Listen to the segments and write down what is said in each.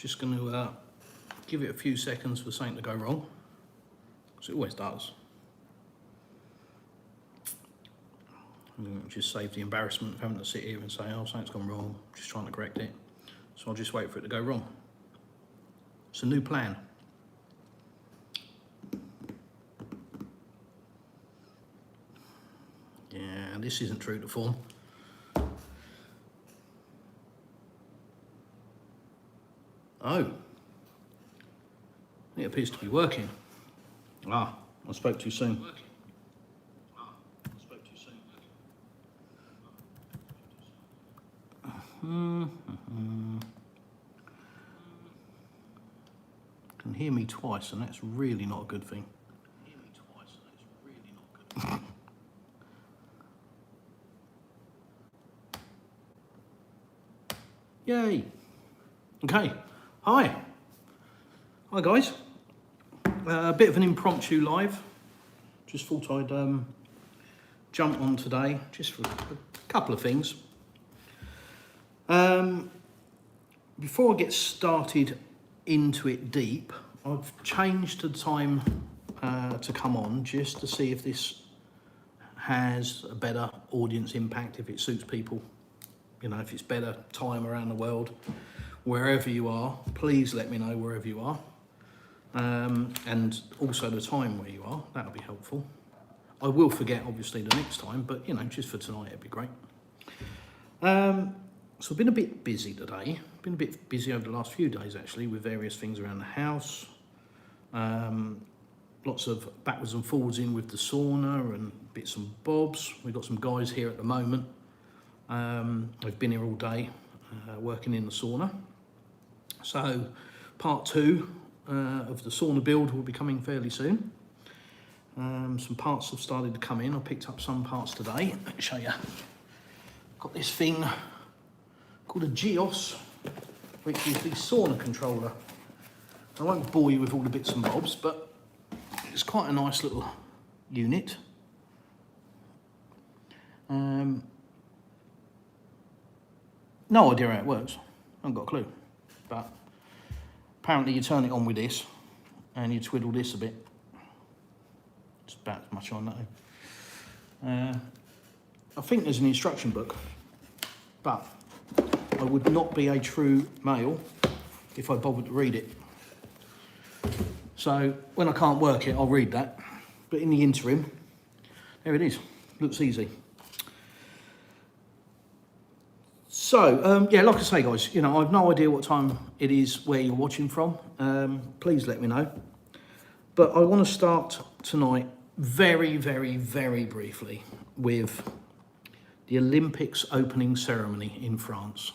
Just going to give it a few seconds for something to go wrong, because it always does. Just save the embarrassment of having to sit here and say, oh, something's gone wrong, just trying to correct it. So I'll just wait for it to go wrong. It's a new plan. Yeah, this isn't true to form. Oh, it appears to be working. Ah, I spoke too soon. Can hear me twice, and that's really not a good thing. Yay. Okay. Hi guys. A bit of an impromptu live. Just thought I'd jump on today just for a couple of things. Before I get started into it deep, I've changed the time to come on just to see if this has a better audience impact, if it suits people. You know, if it's better time around the world, wherever you are, please let me know wherever you are. And also the time where you are, that'll be helpful. I will forget, obviously, the next time, but, you know, just for tonight, it'd be great. So I've been a bit busy today. Been a bit busy over the last few days, actually, with various things around the house. Lots of backwards and forwards in with the sauna and bits and bobs. We've got some guys here at the moment. I've been here all day working in the sauna. So part 2 of the sauna build will be coming fairly soon. Some parts have started to come in. I picked up some parts today. Let me show you. Got this thing called a Geos, which is the sauna controller. I won't bore you with all the bits and bobs, but it's quite a nice little unit. No idea how it works. I haven't got a clue. But apparently you turn it on with this and you twiddle this a bit. It's about as much I know. I think there's an instruction book, but I would not be a true male if I bothered to read it. So when I can't work it, I'll read that. But in the interim, there it is. Looks easy. So, yeah, like I say, guys, you know, I've no idea what time it is where you're watching from. Please let me know. But I want to start tonight very, very, very briefly with the Olympics opening ceremony in France.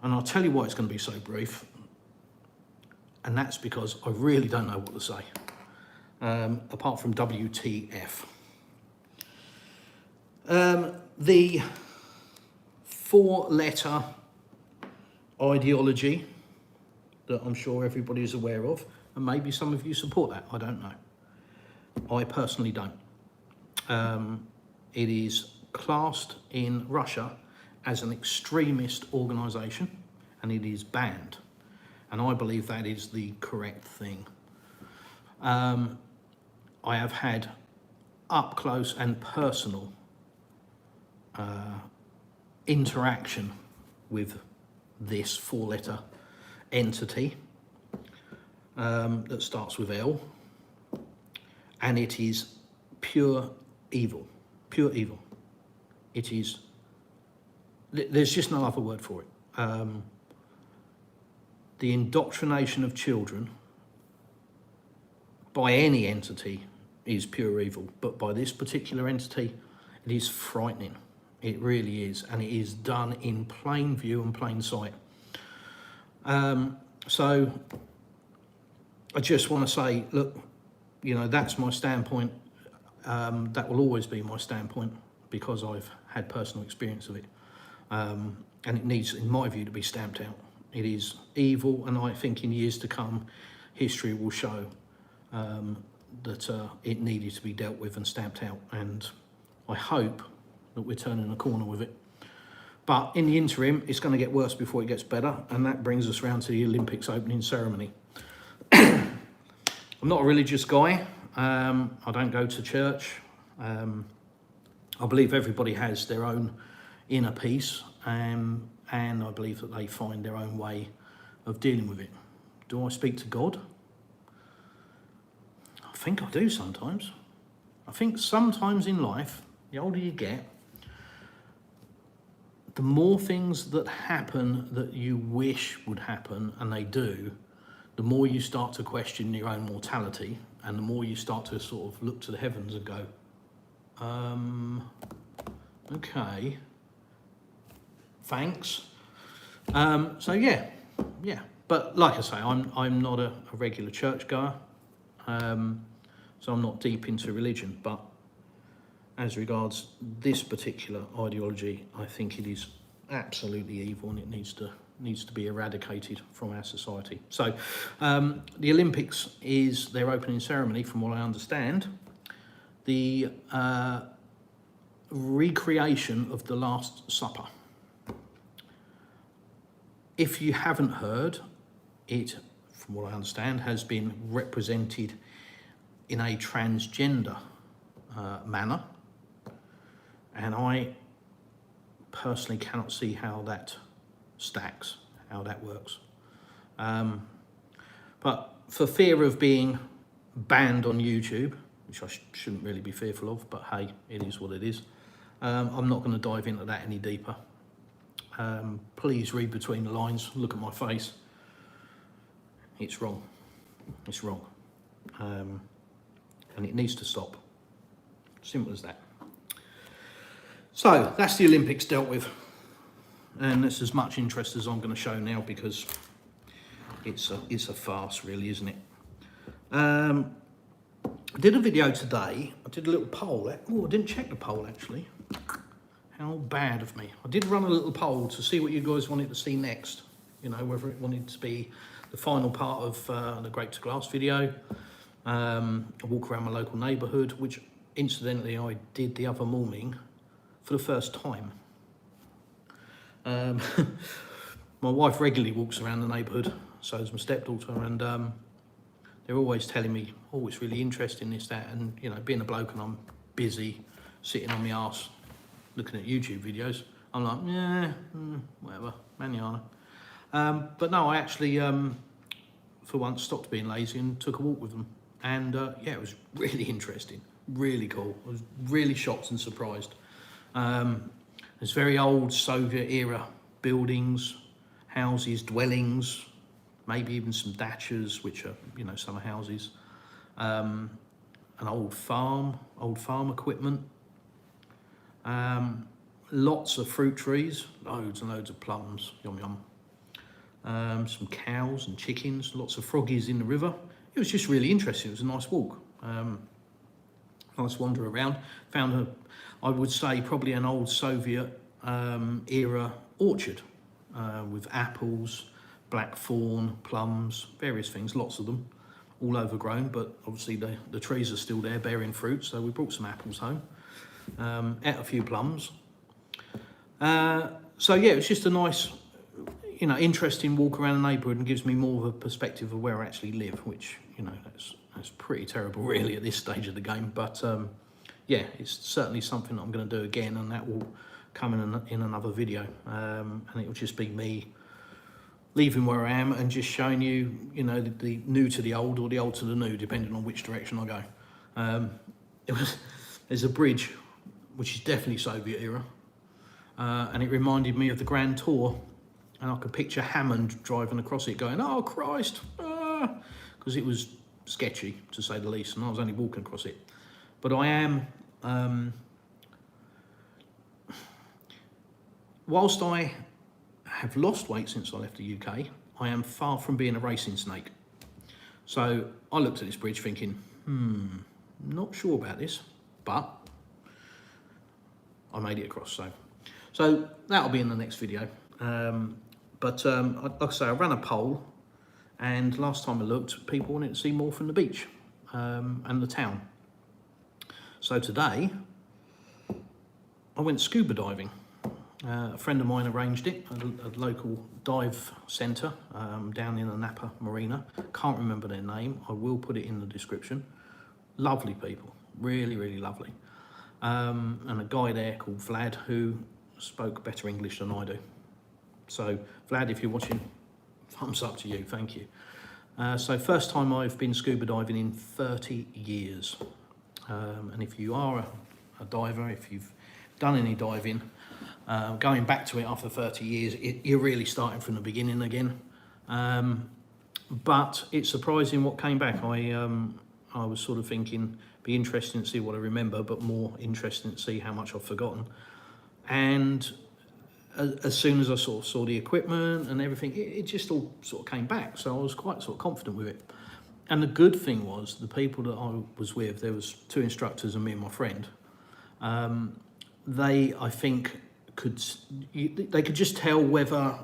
And I'll tell you why it's going to be so brief. And that's because I really don't know what to say, apart from WTF. The 4-letter ideology that I'm sure everybody is aware of, and maybe some of you support that, I don't know. I personally don't. It is classed in Russia as an extremist organisation, and it is banned. And I believe that is the correct thing. I have had up close and personal interaction with this 4-letter entity that starts with L, and it is pure evil. Pure evil. It is, there's just no other word for it. The indoctrination of children by any entity is pure evil, but by this particular entity, it is frightening. It really is, and it is done in plain view and plain sight. So I just want to say, look, you know, that's my standpoint. That will always be my standpoint because I've had personal experience of it. And it needs, in my view, to be stamped out. It is evil, and I think in years to come, history will show that it needed to be dealt with and stamped out. And I hope that we're turning a corner with it. But in the interim, it's going to get worse before it gets better, and that brings us round to the Olympics opening ceremony. I'm not a religious guy. I don't go to church. I believe everybody has their own inner peace, and I believe that they find their own way of dealing with it. Do I speak to God? I think I do sometimes. I think sometimes in life, the older you get, the more things that happen that you wish would happen and they do, the more you start to question your own mortality, and the more you start to sort of look to the heavens and go, okay, thanks. So yeah. But like I say, I'm not a regular churchgoer, so I'm not deep into religion. But as regards this particular ideology, I think it is absolutely evil, and it needs to be eradicated from our society. So the Olympics is their opening ceremony, from what I understand. The recreation of the Last Supper. If you haven't heard, it, from what I understand, has been represented in a transgender manner, and I personally cannot see how that stacks, how that works. But for fear of being banned on YouTube, which I shouldn't really be fearful of, but hey, it is what it is, I'm not going to dive into that any deeper. Please read between the lines, look at my face. It's wrong. It's wrong. And it needs to stop. Simple as that. So that's the Olympics dealt with. And it's as much interest as I'm going to show now, because it's a farce, really, isn't it? I did a video today. I did a little poll. Oh, I didn't check the poll, actually. How bad of me. I did run a little poll to see what you guys wanted to see next. You know, whether it wanted to be the final part of the Grape to Glass video, a walk around my local neighbourhood, which incidentally I did the other morning for the first time. My wife regularly walks around the neighbourhood, so does my stepdaughter, and they're always telling me, oh, it's really interesting, this, that, and, you know, being a bloke and I'm busy, sitting on my arse, looking at YouTube videos, I'm like, yeah, whatever, manana. But no, I actually, for once, stopped being lazy and took a walk with them. And yeah, it was really interesting, really cool. I was really shocked and surprised. There's very old Soviet era buildings, houses, dwellings, maybe even some dachas, which are, you know, summer houses. An old farm equipment. Lots of fruit trees, loads and loads of plums, yum yum. Some cows and chickens, lots of froggies in the river. It was just really interesting. It was a nice walk. Nice wander around. Found I would say probably an old Soviet era orchard with apples, blackthorn, plums, various things, lots of them, all overgrown, but obviously the trees are still there bearing fruit, so we brought some apples home, ate a few plums. So yeah, it's just a nice, you know, interesting walk around the neighbourhood, and gives me more of a perspective of where I actually live, which, you know, that's pretty terrible really at this stage of the game, but yeah, it's certainly something that I'm going to do again, and that will come in another video, and it will just be me leaving where I am and just showing you, you know, the new to the old, or the old to the new, depending on which direction I go. There's a bridge which is definitely Soviet era, and it reminded me of the Grand Tour, and I could picture Hammond driving across it going, oh Christ, because it was sketchy to say the least, and I was only walking across it. But I am, whilst I have lost weight since I left the UK, I am far from being a racing snake. So I looked at this bridge thinking, not sure about this, but I made it across. So that'll be in the next video. But like I say, I ran a poll, and last time I looked, people wanted to see more from the beach and the town. So today, I went scuba diving A friend of mine arranged it at a local dive centre down in the Napa Marina. Can't remember their name. I will put it in the description. Lovely people, really, really lovely. And a guy there called Vlad who spoke better English than I do. So Vlad, if you're watching, thumbs up to you, thank you. So first time I've been scuba diving in 30 years. And if you are a diver, if you've done any diving, going back to it after 30 years, you're really starting from the beginning again. But it's surprising what came back. I was sort of thinking, be interesting to see what I remember, but more interesting to see how much I've forgotten. And as soon as I sort of saw the equipment and everything, it just all sort of came back. So I was quite sort of confident with it. And the good thing was, the people that I was with, there was 2 instructors and me and my friend, they, I think, they could just tell whether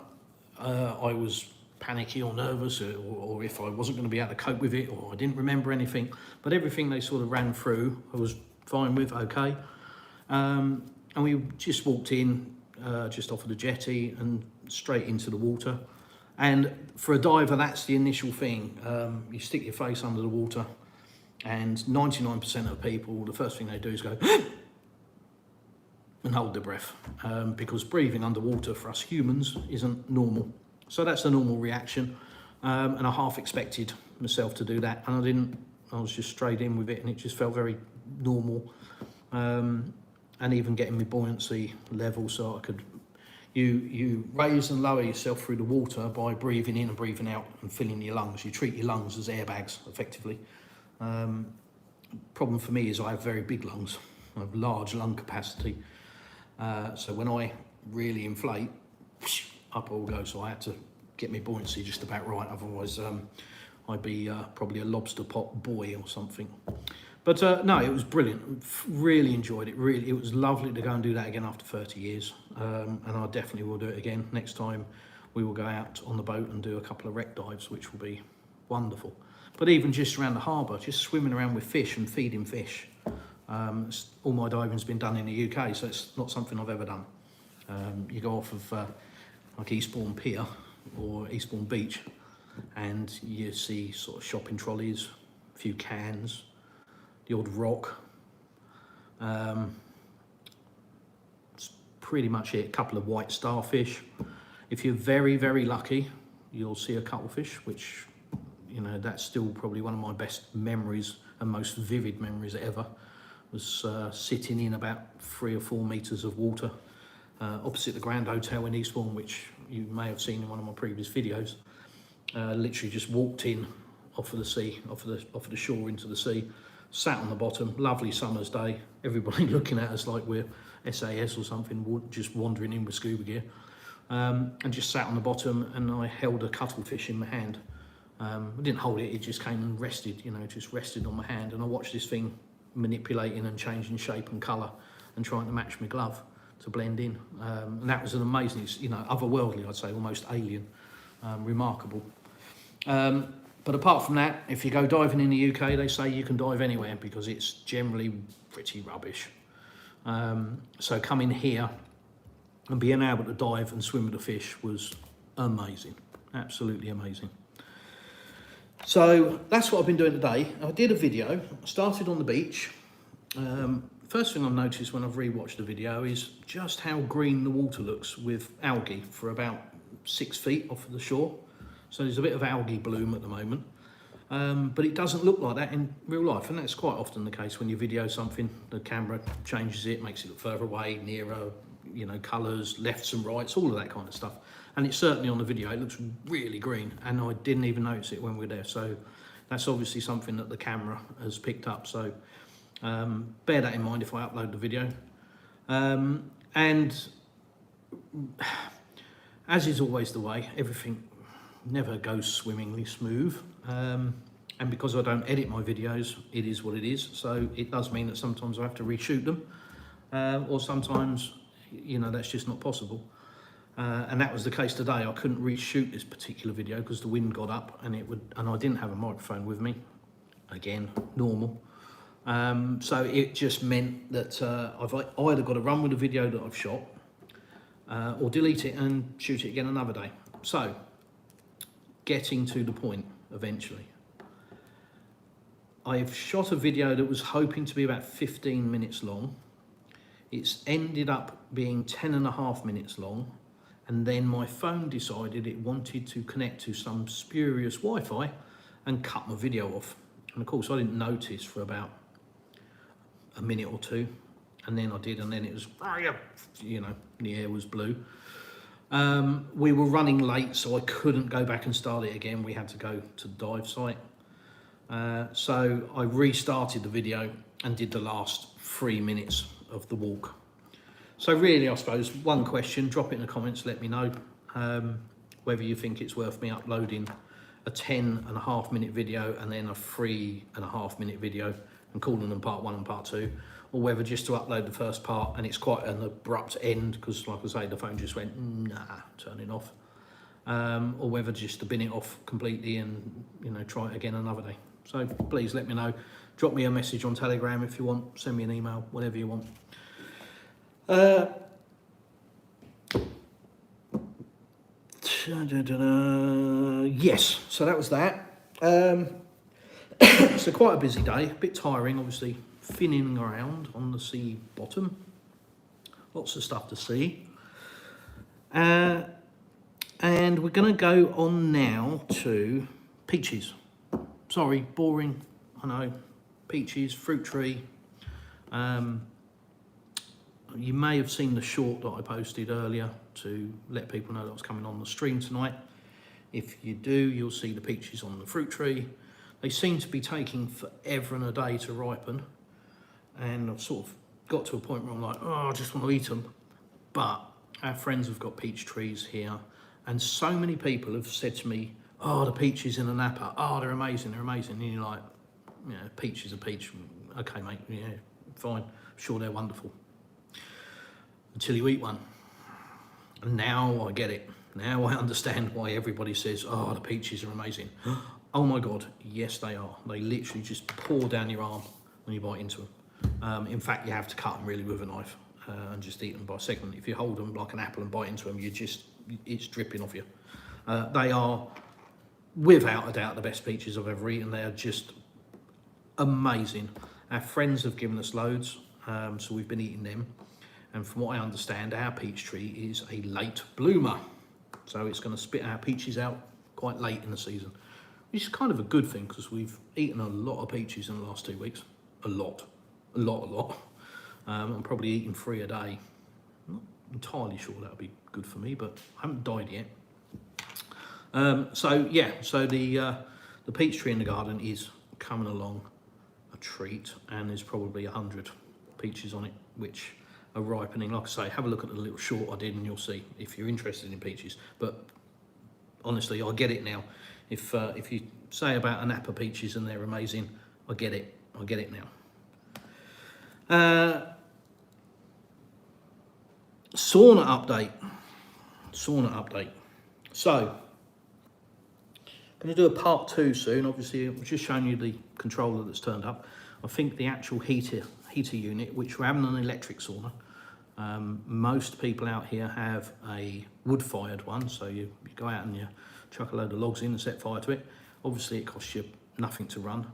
I was panicky or nervous, or if I wasn't going to be able to cope with it, or I didn't remember anything. But everything they sort of ran through, I was fine with, okay. And we just walked in, just off of the jetty and straight into the water. And for a diver, that's the initial thing. You stick your face under the water, and 99% of people, the first thing they do is go and hold their breath, because breathing underwater for us humans isn't normal. So that's the normal reaction, and I half expected myself to do that, and I didn't. I was just straight in with it, and it just felt very normal, and even getting my buoyancy level, so I could. You raise and lower yourself through the water by breathing in and breathing out and filling your lungs. You treat your lungs as airbags, effectively. Problem for me is I have very big lungs. I have large lung capacity. So when I really inflate, up all go. So I had to get my buoyancy just about right. Otherwise, I'd be probably a lobster pot boy or something. But no, it was brilliant. Really enjoyed it. Really, it was lovely to go and do that again after 30 years. And I definitely will do it again. Next time we will go out on the boat and do a couple of wreck dives, which will be wonderful. But even just around the harbour, just swimming around with fish and feeding fish. All my diving's been done in the UK, so it's not something I've ever done. You go off of like Eastbourne Pier or Eastbourne Beach, and you see sort of shopping trolleys, a few cans, the odd rock. It's pretty much it. A couple of white starfish. If you're very, very lucky, you'll see a cuttlefish, which, you know, that's still probably one of my best memories and most vivid memories ever. Was sitting in about 3 or 4 metres of water opposite the Grand Hotel in Eastbourne, which you may have seen in one of my previous videos. Literally just walked in off of the sea, off of the shore into the sea, sat on the bottom, lovely summer's day, everybody looking at us like we're SAS or something, just wandering in with scuba gear, and just sat on the bottom, and I held a cuttlefish in my hand. I didn't hold it, it just came and rested, you know, just rested on my hand, and I watched this thing manipulating and changing shape and colour and trying to match my glove to blend in. And that was an amazing, you know, otherworldly, I'd say, almost alien, remarkable. But apart from that, if you go diving in the UK, they say you can dive anywhere because it's generally pretty rubbish. So coming here and being able to dive and swim with the fish was amazing, absolutely amazing. So that's what I've been doing today. I did a video, I started on the beach. First thing I've noticed when I've rewatched the video is just how green the water looks with algae for about 6 feet off of the shore. So there's a bit of algae bloom at the moment, but it doesn't look like that in real life, and that's quite often the case when you video something. The camera changes it, makes it look further away, nearer, you know, colours, lefts and rights, all of that kind of stuff. And it's certainly on the video, it looks really green, and I didn't even notice it when we were there. So that's obviously something that the camera has picked up. So bear that in mind if I upload the video. And as is always the way, everything never goes swimmingly smooth, and because I don't edit my videos, it is what it is. So it does mean that sometimes I have to reshoot them, or sometimes, you know, that's just not possible. And that was the case today. I couldn't reshoot this particular video because the wind got up, and I didn't have a microphone with me. Again, normal. So it just meant that I've either got to run with the video that I've shot, or delete it and shoot it again another day. So, getting to the point eventually. I've shot a video that was hoping to be about 15 minutes long. It's ended up being 10.5 minutes long, and then my phone decided it wanted to connect to some spurious Wi-Fi and cut my video off. And of course I didn't notice for about a minute or two, and then I did, and then it was, you know, the air was blue. We were running late, so I couldn't go back and start it again. We had to go to the dive site. So I restarted the video and did the last 3 minutes of the walk. So really, I suppose, one question, drop it in the comments, let me know whether you think it's worth me uploading a 10.5 minute video and then a 3.5 minute video and calling them part 1 and part 2, or whether just to upload the first part and it's quite an abrupt end because, like I say, the phone just went, nah, turn it off. Or whether just to bin it off completely and, you know, try it again another day. So please let me know. Drop me a message on Telegram if you want, send me an email, whatever you want. Yes, so that was that. So quite a busy day, a bit tiring, obviously, finning around on the sea bottom. Lots of stuff to see. And we're going to go on now to peaches. Sorry, boring, I know. Peaches, fruit tree. You may have seen the short that I posted earlier to let people know that I was coming on the stream tonight. If you do, you'll see the peaches on the fruit tree. They seem to be taking forever and a day to ripen. And I've sort of got to a point where I'm like, oh, I just want to eat them. But our friends have got peach trees here. And so many people have said to me, oh, the peaches in the Napa, oh, they're amazing, they're amazing. And you're like, yeah, peach is a peach. Okay, mate, yeah, fine. I'm sure they're wonderful. Until you eat one. And now I get it. Now I understand why everybody says, oh, the peaches are amazing. Oh my God, yes they are. They literally just pour down your arm when you bite into them. In fact, you have to cut them really with a knife and just eat them by segment. If you hold them like an apple and bite into them, it's dripping off you. They are, without a doubt, the best peaches I've ever eaten. They are just amazing. Our friends have given us loads, so we've been eating them. And from what I understand, our peach tree is a late bloomer. So it's going to spit our peaches out quite late in the season, which is kind of a good thing because we've eaten a lot of peaches in the last 2 weeks. A lot. I'm probably eating 3 a day. I'm not entirely sure that would be good for me, but I haven't died yet. So the peach tree in the garden is coming along a treat, and there's probably 100 peaches on it, which are ripening. Like I say, have a look at the little short I did and you'll see if you're interested in peaches. But honestly, I get it now. If you say about an Napa peaches and they're amazing, I get it now. Sauna update. So, I'm going to do a part 2 soon. Obviously, I've just shown you the controller that's turned up. I think the actual heater unit, which we're having an electric sauna. Most people out here have a wood-fired one, so you go out and you chuck a load of logs in and set fire to it. Obviously, it costs you nothing to run,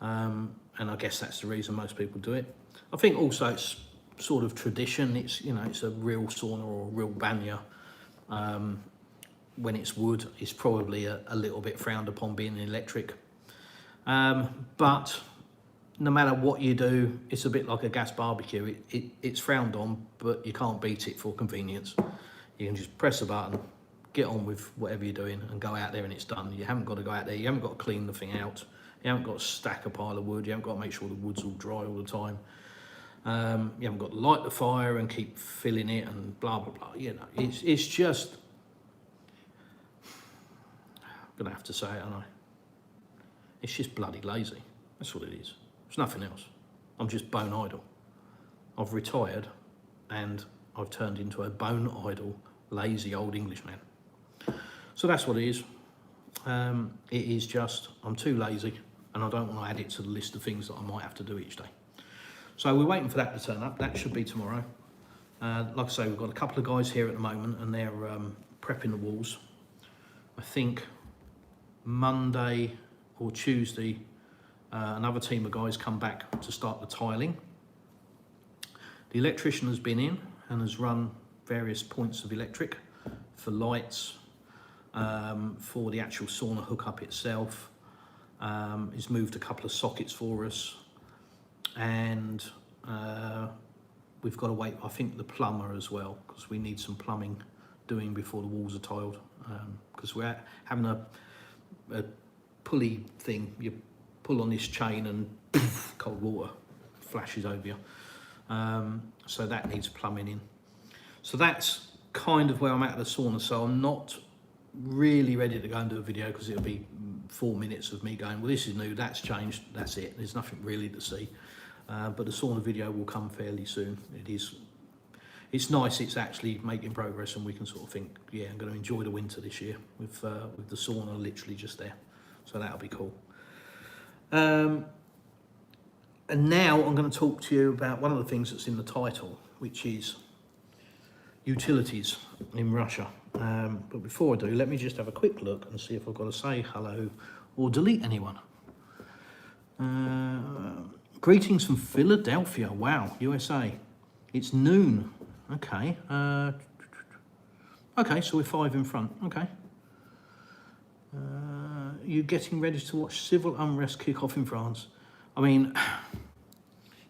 and I guess that's the reason most people do it. I think also it's sort of tradition. It's, you know, it's a real sauna or a real banya. When it's wood, it's probably a little bit frowned upon being electric. But no matter what you do, it's a bit like a gas barbecue. It's frowned on, but you can't beat it for convenience. You can just press a button, get on with whatever you're doing, and go out there and it's done. You haven't got to go out there, you haven't got to clean the thing out, you haven't got to stack a pile of wood, you haven't got to make sure the wood's all dry all the time. You haven't got to light the fire and keep filling it and blah, blah, blah. You know, it's just, I'm going to have to say it, aren't I? It's just bloody lazy. That's what it is. It's nothing else. I'm just bone idle. I've retired and I've turned into a bone idle, lazy old Englishman. So that's what it is. It is just, I'm too lazy and I don't want to add it to the list of things that I might have to do each day. So we're waiting for that to turn up. That should be tomorrow. Like I say, we've got a couple of guys here at the moment, and they're prepping the walls. I think Monday or Tuesday, another team of guys come back to start the tiling. The electrician has been in and has run various points of electric for lights, for the actual sauna hookup itself. He's moved a couple of sockets for us, and we've got to wait, I think, the plumber as well, because we need some plumbing doing before the walls are tiled, because we're having a pulley thing. You pull on this chain and poof, cold water flashes over you. So that needs plumbing in. So that's kind of where I'm at the sauna. So I'm not really ready to go and do a video, because it'll be 4 minutes of me going, well, this is new, that's changed, that's it. There's nothing really to see. But the sauna video will come fairly soon. It's nice, it's actually making progress, and we can sort of think, yeah, I'm going to enjoy the winter this year with the sauna literally just there. So that'll be cool. And now I'm going to talk to you about one of the things that's in the title, which is utilities in Russia. But before I do, let me just have a quick look and see if I've got to say hello or delete anyone. Greetings from Philadelphia. Wow, USA. It's noon. Okay. Okay, so we're 5 in front. Okay. You're getting ready to watch civil unrest kick off in France. I mean,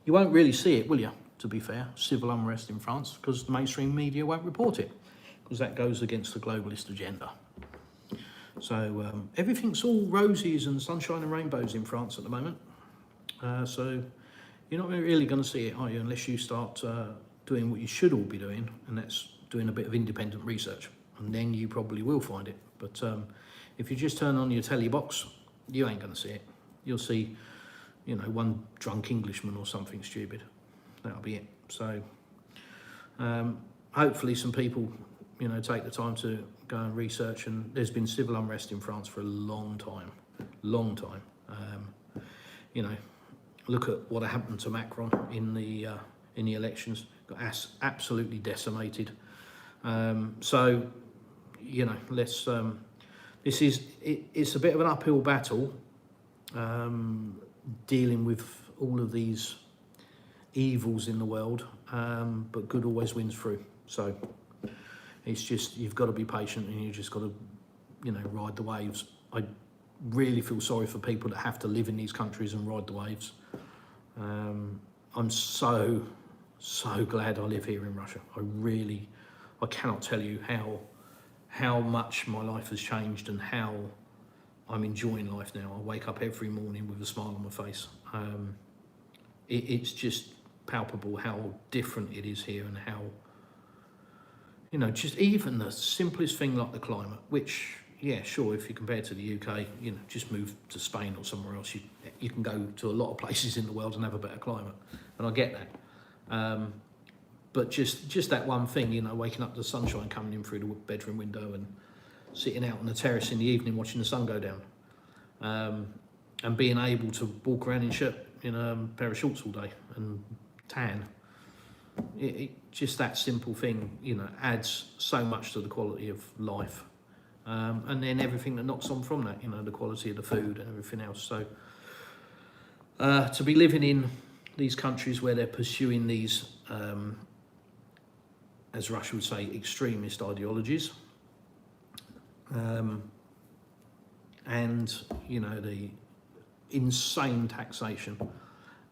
you won't really see it, will you, to be fair, civil unrest in France, because the mainstream media won't report it, because that goes against the globalist agenda. So everything's all roses and sunshine and rainbows in France at the moment. So you're not really going to see it, are you, unless you start doing what you should all be doing, and that's doing a bit of independent research, and then you probably will find it. But if you just turn on your telly box, you ain't going to see it. You'll see, you know, one drunk Englishman or something stupid. That'll be it. So hopefully some people, you know, take the time to go and research. And there's been civil unrest in France for a long time. You know, look at what happened to Macron in the elections. Got absolutely decimated. So, you know, let's. It's a bit of an uphill battle, dealing with all of these evils in the world, but good always wins through. So it's just, you've got to be patient, and you just got to, you know, ride the waves. I really feel sorry for people that have to live in these countries and ride the waves. I'm so glad I live here in Russia. I cannot tell you how much my life has changed and how I'm enjoying life now. I wake up every morning with a smile on my face. It's just palpable how different it is here, and how, you know, just even the simplest thing like the climate, which, yeah, sure, if you compare it to the UK, you know, just move to Spain or somewhere else, you can go to a lot of places in the world and have a better climate, and I get that. But just that one thing, you know, waking up to the sunshine coming in through the bedroom window and sitting out on the terrace in the evening watching the sun go down, and being able to walk around in a pair of shorts all day and tan. Just that simple thing, you know, adds so much to the quality of life. And then everything that knocks on from that, you know, the quality of the food and everything else. So to be living in these countries where they're pursuing these, as Russia would say, extremist ideologies, and, you know, the insane taxation,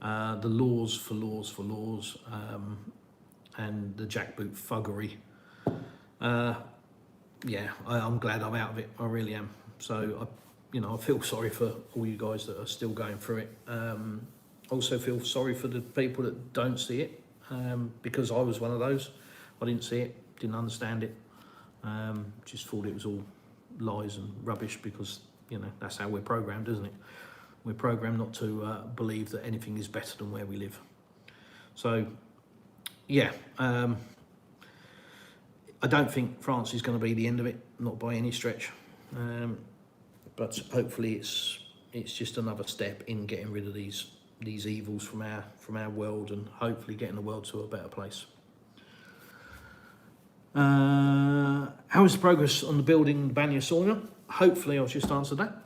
the laws for laws, and the jackboot thuggery. Yeah, I'm glad I'm out of it. I really am. So, I feel sorry for all you guys that are still going through it. Also feel sorry for the people that don't see it, because I was one of those. I didn't see it, didn't understand it, just thought it was all lies and rubbish, because, you know, that's how we're programmed, isn't it? We're programmed not to believe that anything is better than where we live. So, yeah, I don't think France is going to be the end of it, not by any stretch. But hopefully it's just another step in getting rid of these evils from our world, and hopefully getting the world to a better place. How is the progress on the building the Banya sauna? Hopefully I've just answered that.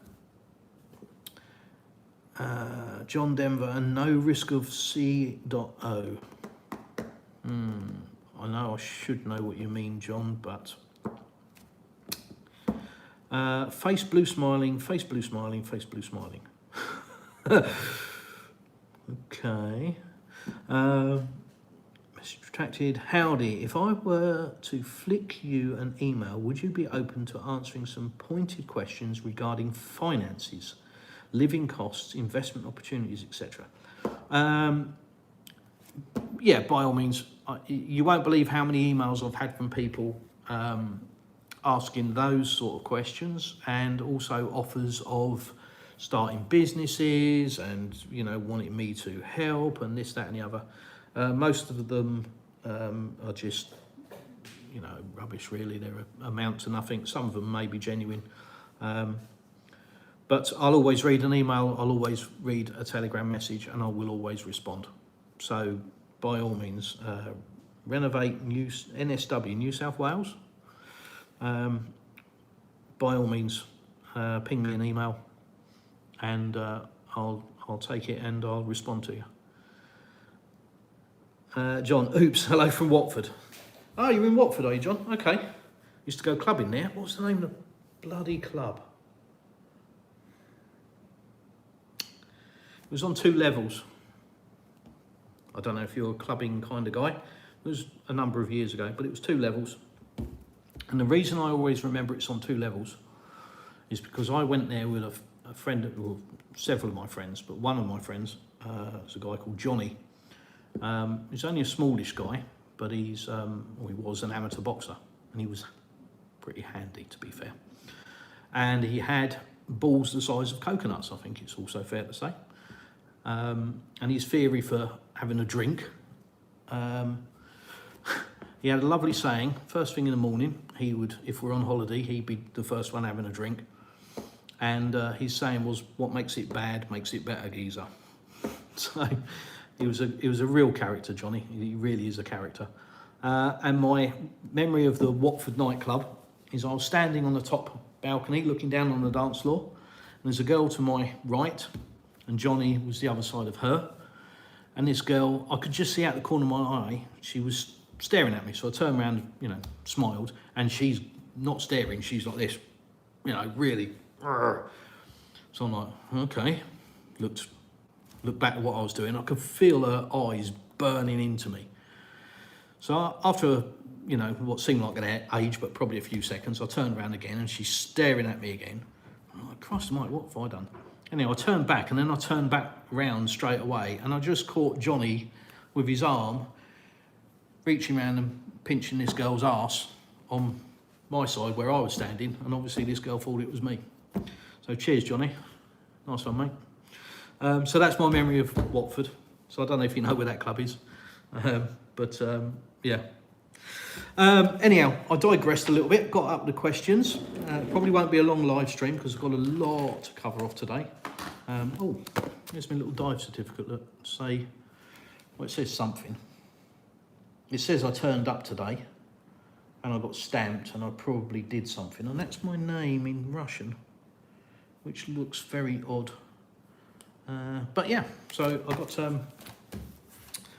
John Denver, and no risk of C.O. I know I should know what you mean, John, but face blue smiling, face blue smiling, face blue smiling. Okay. Message retracted. Howdy, if I were to flick you an email, would you be open to answering some pointed questions regarding finances, living costs, investment opportunities, etc.? Yeah, by all means. You won't believe how many emails I've had from people asking those sort of questions, and also offers of starting businesses and, you know, wanting me to help and this, that and the other. Most of them are just, you know, rubbish really. They're amount to nothing. Some of them may be genuine. But I'll always read an email, I'll always read a Telegram message, and I will always respond. So by all means, renovate NSW, New South Wales. By all means, ping me an email, and I'll take it and I'll respond to you. John, oops, hello from Watford. Oh, you're in Watford, are you, John? Okay. Used to go clubbing there. What's the name of the bloody club? It was on 2 levels. I don't know if you're a clubbing kind of guy. It was a number of years ago, but it was 2 levels. And the reason I always remember it's on 2 levels is because I went there with a friend, well, several of my friends, but one of my friends was a guy called Johnny. He's only a smallish guy, but he was an amateur boxer, and he was pretty handy, to be fair. And he had balls the size of coconuts, I think it's also fair to say. And his theory for having a drink, he had a lovely saying. First thing in the morning, he would, if we're on holiday, he'd be the first one having a drink. And his saying was, "What makes it bad makes it better, geezer." So he was a real character, Johnny. He really is a character. And my memory of the Watford nightclub is I was standing on the top balcony looking down on the dance floor, and there's a girl to my right, and Johnny was the other side of her. And this girl, I could just see out the corner of my eye, she was staring at me. So I turned around, you know, smiled, and she's not staring, she's like this, you know, really. So I'm like, okay. Looked back at what I was doing. I could feel her eyes burning into me. So after, you know, what seemed like an age, but probably a few seconds, I turned around again, and she's staring at me again. I'm like, Christ almighty, what have I done? Anyway, I turned back, and then I turned back round straight away, and I just caught Johnny with his arm reaching around and pinching this girl's ass on my side where I was standing, and obviously this girl thought it was me. So cheers, Johnny. Nice one, mate. So that's my memory of Watford. So I don't know if you know where that club is, yeah. Anyhow, I digressed a little bit, got up the questions. Probably won't be a long live stream because I've got a lot to cover off today. Oh, here's my little dive certificate. Look, well, it says something. It says I turned up today and I got stamped and I probably did something. And that's my name in Russian, which looks very odd. But yeah, so I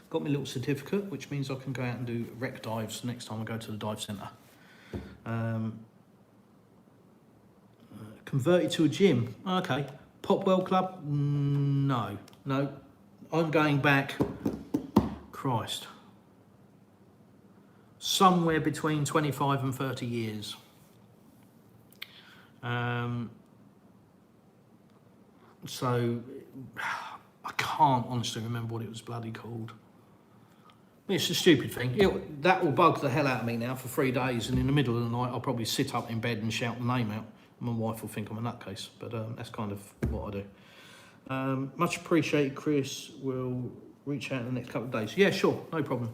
got my little certificate, which means I can go out and do rec dives next time I go to the dive centre. Converted to a gym. Okay. Popwell Club? No. I'm going back, Christ, somewhere between 25 and 30 years. So I can't honestly remember what it was bloody called. It's a stupid thing. That will bug the hell out of me now for 3 days, and in the middle of the night I'll probably sit up in bed and shout the name out. My wife will think I'm a nutcase, but that's kind of what I do. Much appreciated. Chris will reach out in the next couple of days. Yeah, sure, no problem.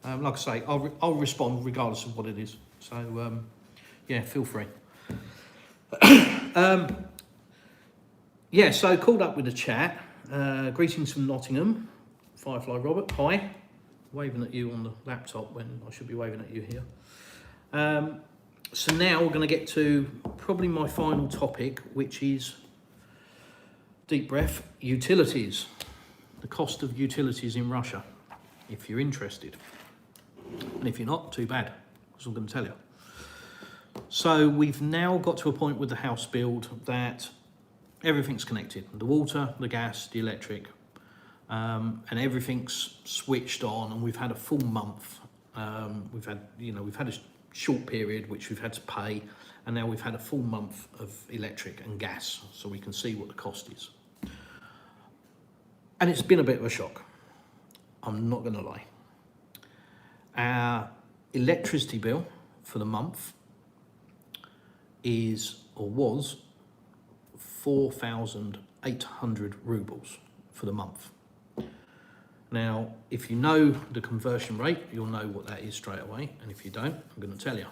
Like I say, I'll respond regardless of what it is. So yeah, feel free. Yeah, so called up with a chat. Greetings from Nottingham. Firefly Robert, hi. Waving at you on the laptop when I should be waving at you here. So now we're going to get to probably my final topic, which is, deep breath, utilities. The cost of utilities in Russia, if you're interested. And if you're not, too bad, because I'm going to tell you. So we've now got to a point with the house build that everything's connected. The water, the gas, the electric, and everything's switched on, and we've had a full month. We've had a short period which we've had to pay, and now we've had a full month of electric and gas, so we can see what the cost is. And it's been a bit of a shock, I'm not going to lie. Our electricity bill for the month is, or was, 4,800 rubles for the month. Now, if you know the conversion rate, you'll know what that is straight away, and if you don't, I'm going to tell you.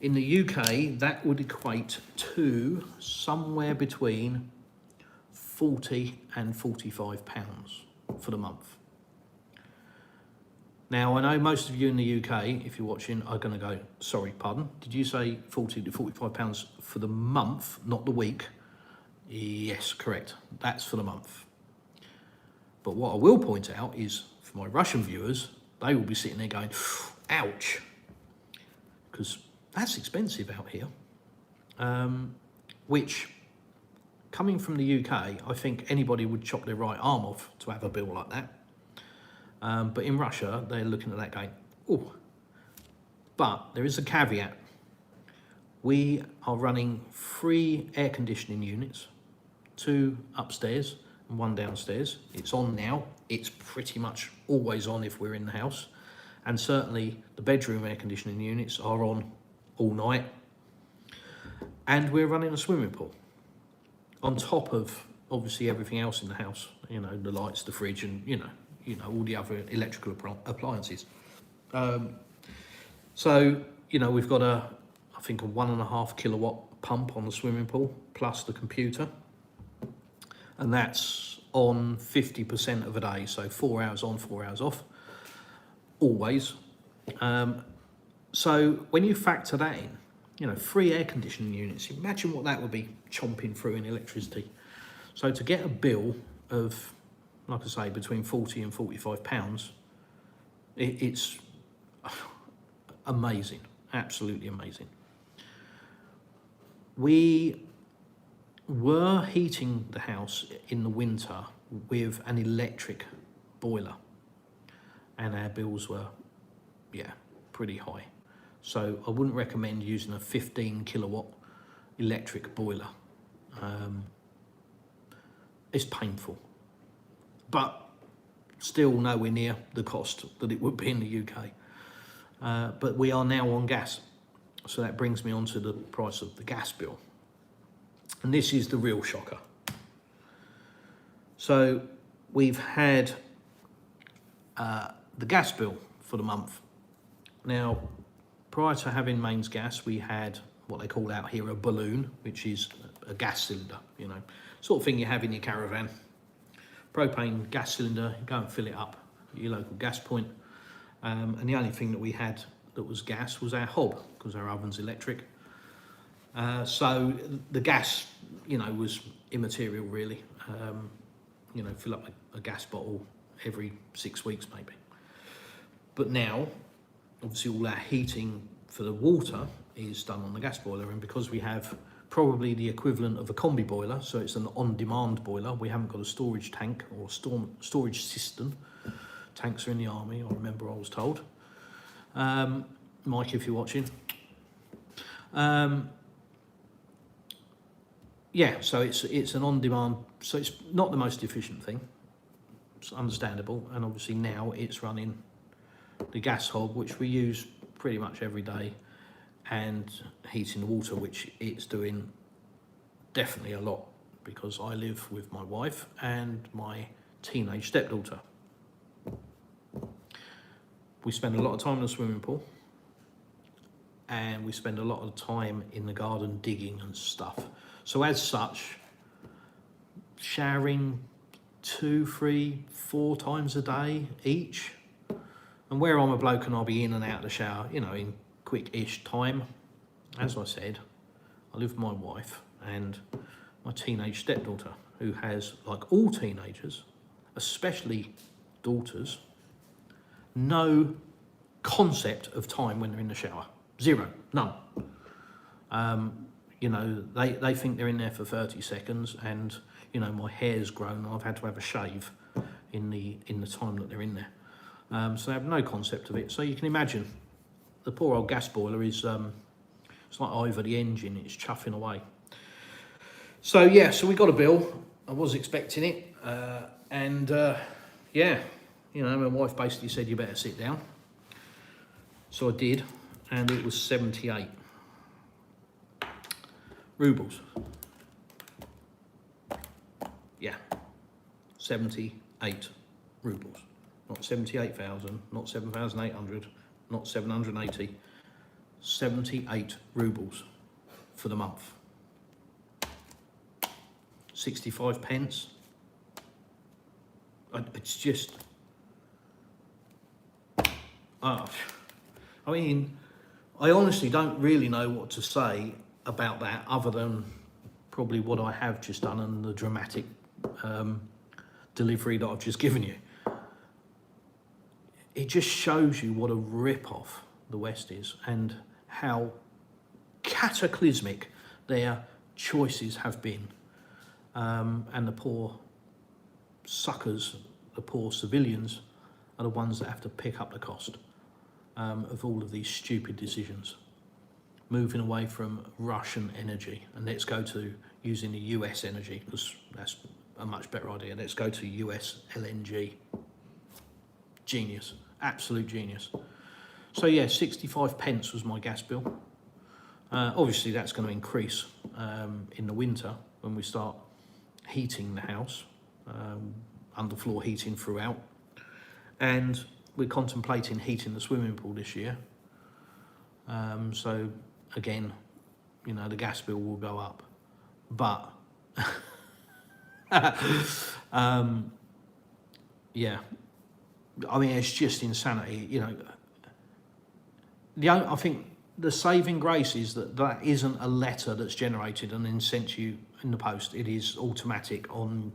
In the UK, that would equate to somewhere between 40 and 45 pounds for the month. Now, I know most of you in the UK, if you're watching, are going to go, sorry, pardon, did you say 40 to 45 pounds for the month, not the week? Yes, correct. That's for the month. But what I will point out is, for my Russian viewers, they will be sitting there going, ouch, because that's expensive out here, which, coming from the UK, I think anybody would chop their right arm off to have a bill like that. But in Russia, they're looking at that going, oh. But there is a caveat. We are running 3 air conditioning units, 2 upstairs and 1 downstairs. It's on now. It's pretty much always on if we're in the house. And certainly the bedroom air conditioning units are on all night. And we're running a swimming pool on top of obviously everything else in the house, you know, the lights, the fridge, and you know all the other electrical appliances. So you know, we've got I think a 1.5 kilowatt pump on the swimming pool plus the computer, and that's on 50% of a day, so 4 hours on, 4 hours off, always. So when you factor that in, you know, 3 air conditioning units, imagine what that would be chomping through in electricity. So to get a bill of, like I say, between 40 and 45 pounds, it's amazing, absolutely amazing. We were heating the house in the winter with an electric boiler, and our bills were, yeah, pretty high. So I wouldn't recommend using a 15 kilowatt electric boiler. It's painful, but still nowhere near the cost that it would be in the UK. But we are now on gas. So that brings me on to the price of the gas bill. And this is the real shocker. So we've had the gas bill for the month. Now, prior to having mains gas, we had what they call out here a balloon, which is a gas cylinder, you know, sort of thing you have in your caravan. Propane gas cylinder, you go and fill it up at your local gas point. And the only thing that we had that was gas was our hob, because our oven's electric. So the gas, you know, was immaterial really. You know, fill up a gas bottle every 6 weeks maybe. But now, obviously all our heating for the water is done on the gas boiler, and because we have probably the equivalent of a combi boiler, so it's an on-demand boiler, we haven't got a storage tank or storage system. Tanks are in the army, I remember I was told. Mike, if you're watching. Yeah, so it's an on-demand, so it's not the most efficient thing. It's understandable, and obviously now it's running the gas hob, which we use pretty much every day, and heating the water, which it's doing definitely a lot, because I live with my wife and my teenage stepdaughter. We spend a lot of time in the swimming pool, and we spend a lot of time in the garden digging and stuff. So as such, showering 2, 3, 4 times a day each. And where I'm a bloke and I'll be in and out of the shower, you know, in quick-ish time. As I said, I live with my wife and my teenage stepdaughter, who has, like all teenagers, especially daughters, no concept of time when they're in the shower. Zero, none. You know, they think they're in there for 30 seconds and, you know, my hair's grown and I've had to have a shave in the time that they're in there. So they have no concept of it. So you can imagine the poor old gas boiler is, it's like over the engine, it's chuffing away. So yeah, so we got a bill. I was expecting it. Yeah, you know, my wife basically said, you better sit down. So I did, and it was 78 rubles. Yeah, 78 rubles. Not 78,000, not 7,800, not 780. 78 rubles for the month. 65 pence. It's just... I mean, I honestly don't really know what to say about that other than probably what I have just done and the dramatic delivery that I've just given you. It just shows you what a rip-off the West is and how cataclysmic their choices have been. And the poor suckers, the poor civilians, are the ones that have to pick up the cost of all of these stupid decisions. Moving away from Russian energy, and let's go to using the US energy, because that's a much better idea. Let's go to US LNG. Genius, absolute genius. So yeah, 65 pence was my gas bill. Obviously that's going to increase in the winter when we start heating the house, underfloor heating throughout, and we're contemplating heating the swimming pool this year. So again, you know, the gas bill will go up, but yeah, I mean, it's just insanity, you know. I think the saving grace is that isn't a letter that's generated and then sent to you in the post. It is automatic on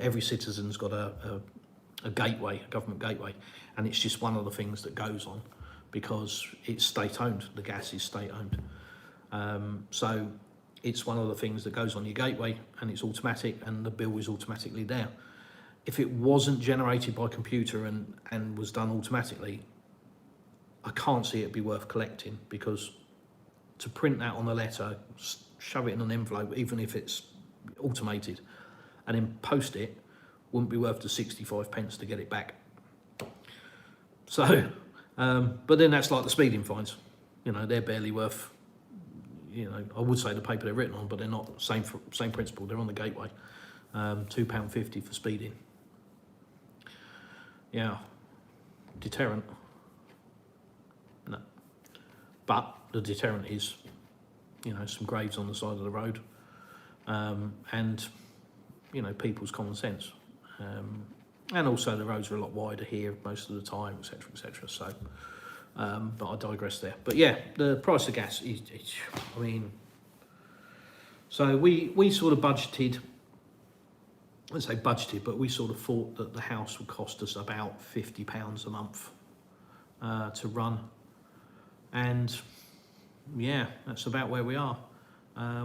every citizen's got a gateway, a government gateway, and it's just one of the things that goes on because it's state owned. The gas is state owned, so it's one of the things that goes on your gateway, and it's automatic, and the bill is automatically there. If it wasn't generated by computer and was done automatically, I can't see it be worth collecting, because to print that on a letter, shove it in an envelope, even if it's automated, and then post it, wouldn't be worth the 65 pence to get it back. So, but then that's like the speeding fines. You know, they're barely worth, you know, I would say the paper they're written on, but they're not. Same principle, they're on the gateway. £2.50 for speeding. Yeah, deterrent. No. But the deterrent is, you know, some graves on the side of the road, and, you know, people's common sense. And also the roads are a lot wider here most of the time, etc., etc. So, but I digress there. But yeah, the price of gas is, I mean, so we sort of budgeted, let's say budgeted, but we sort of thought that the house would cost us about £50 a month to run. And yeah, that's about where we are.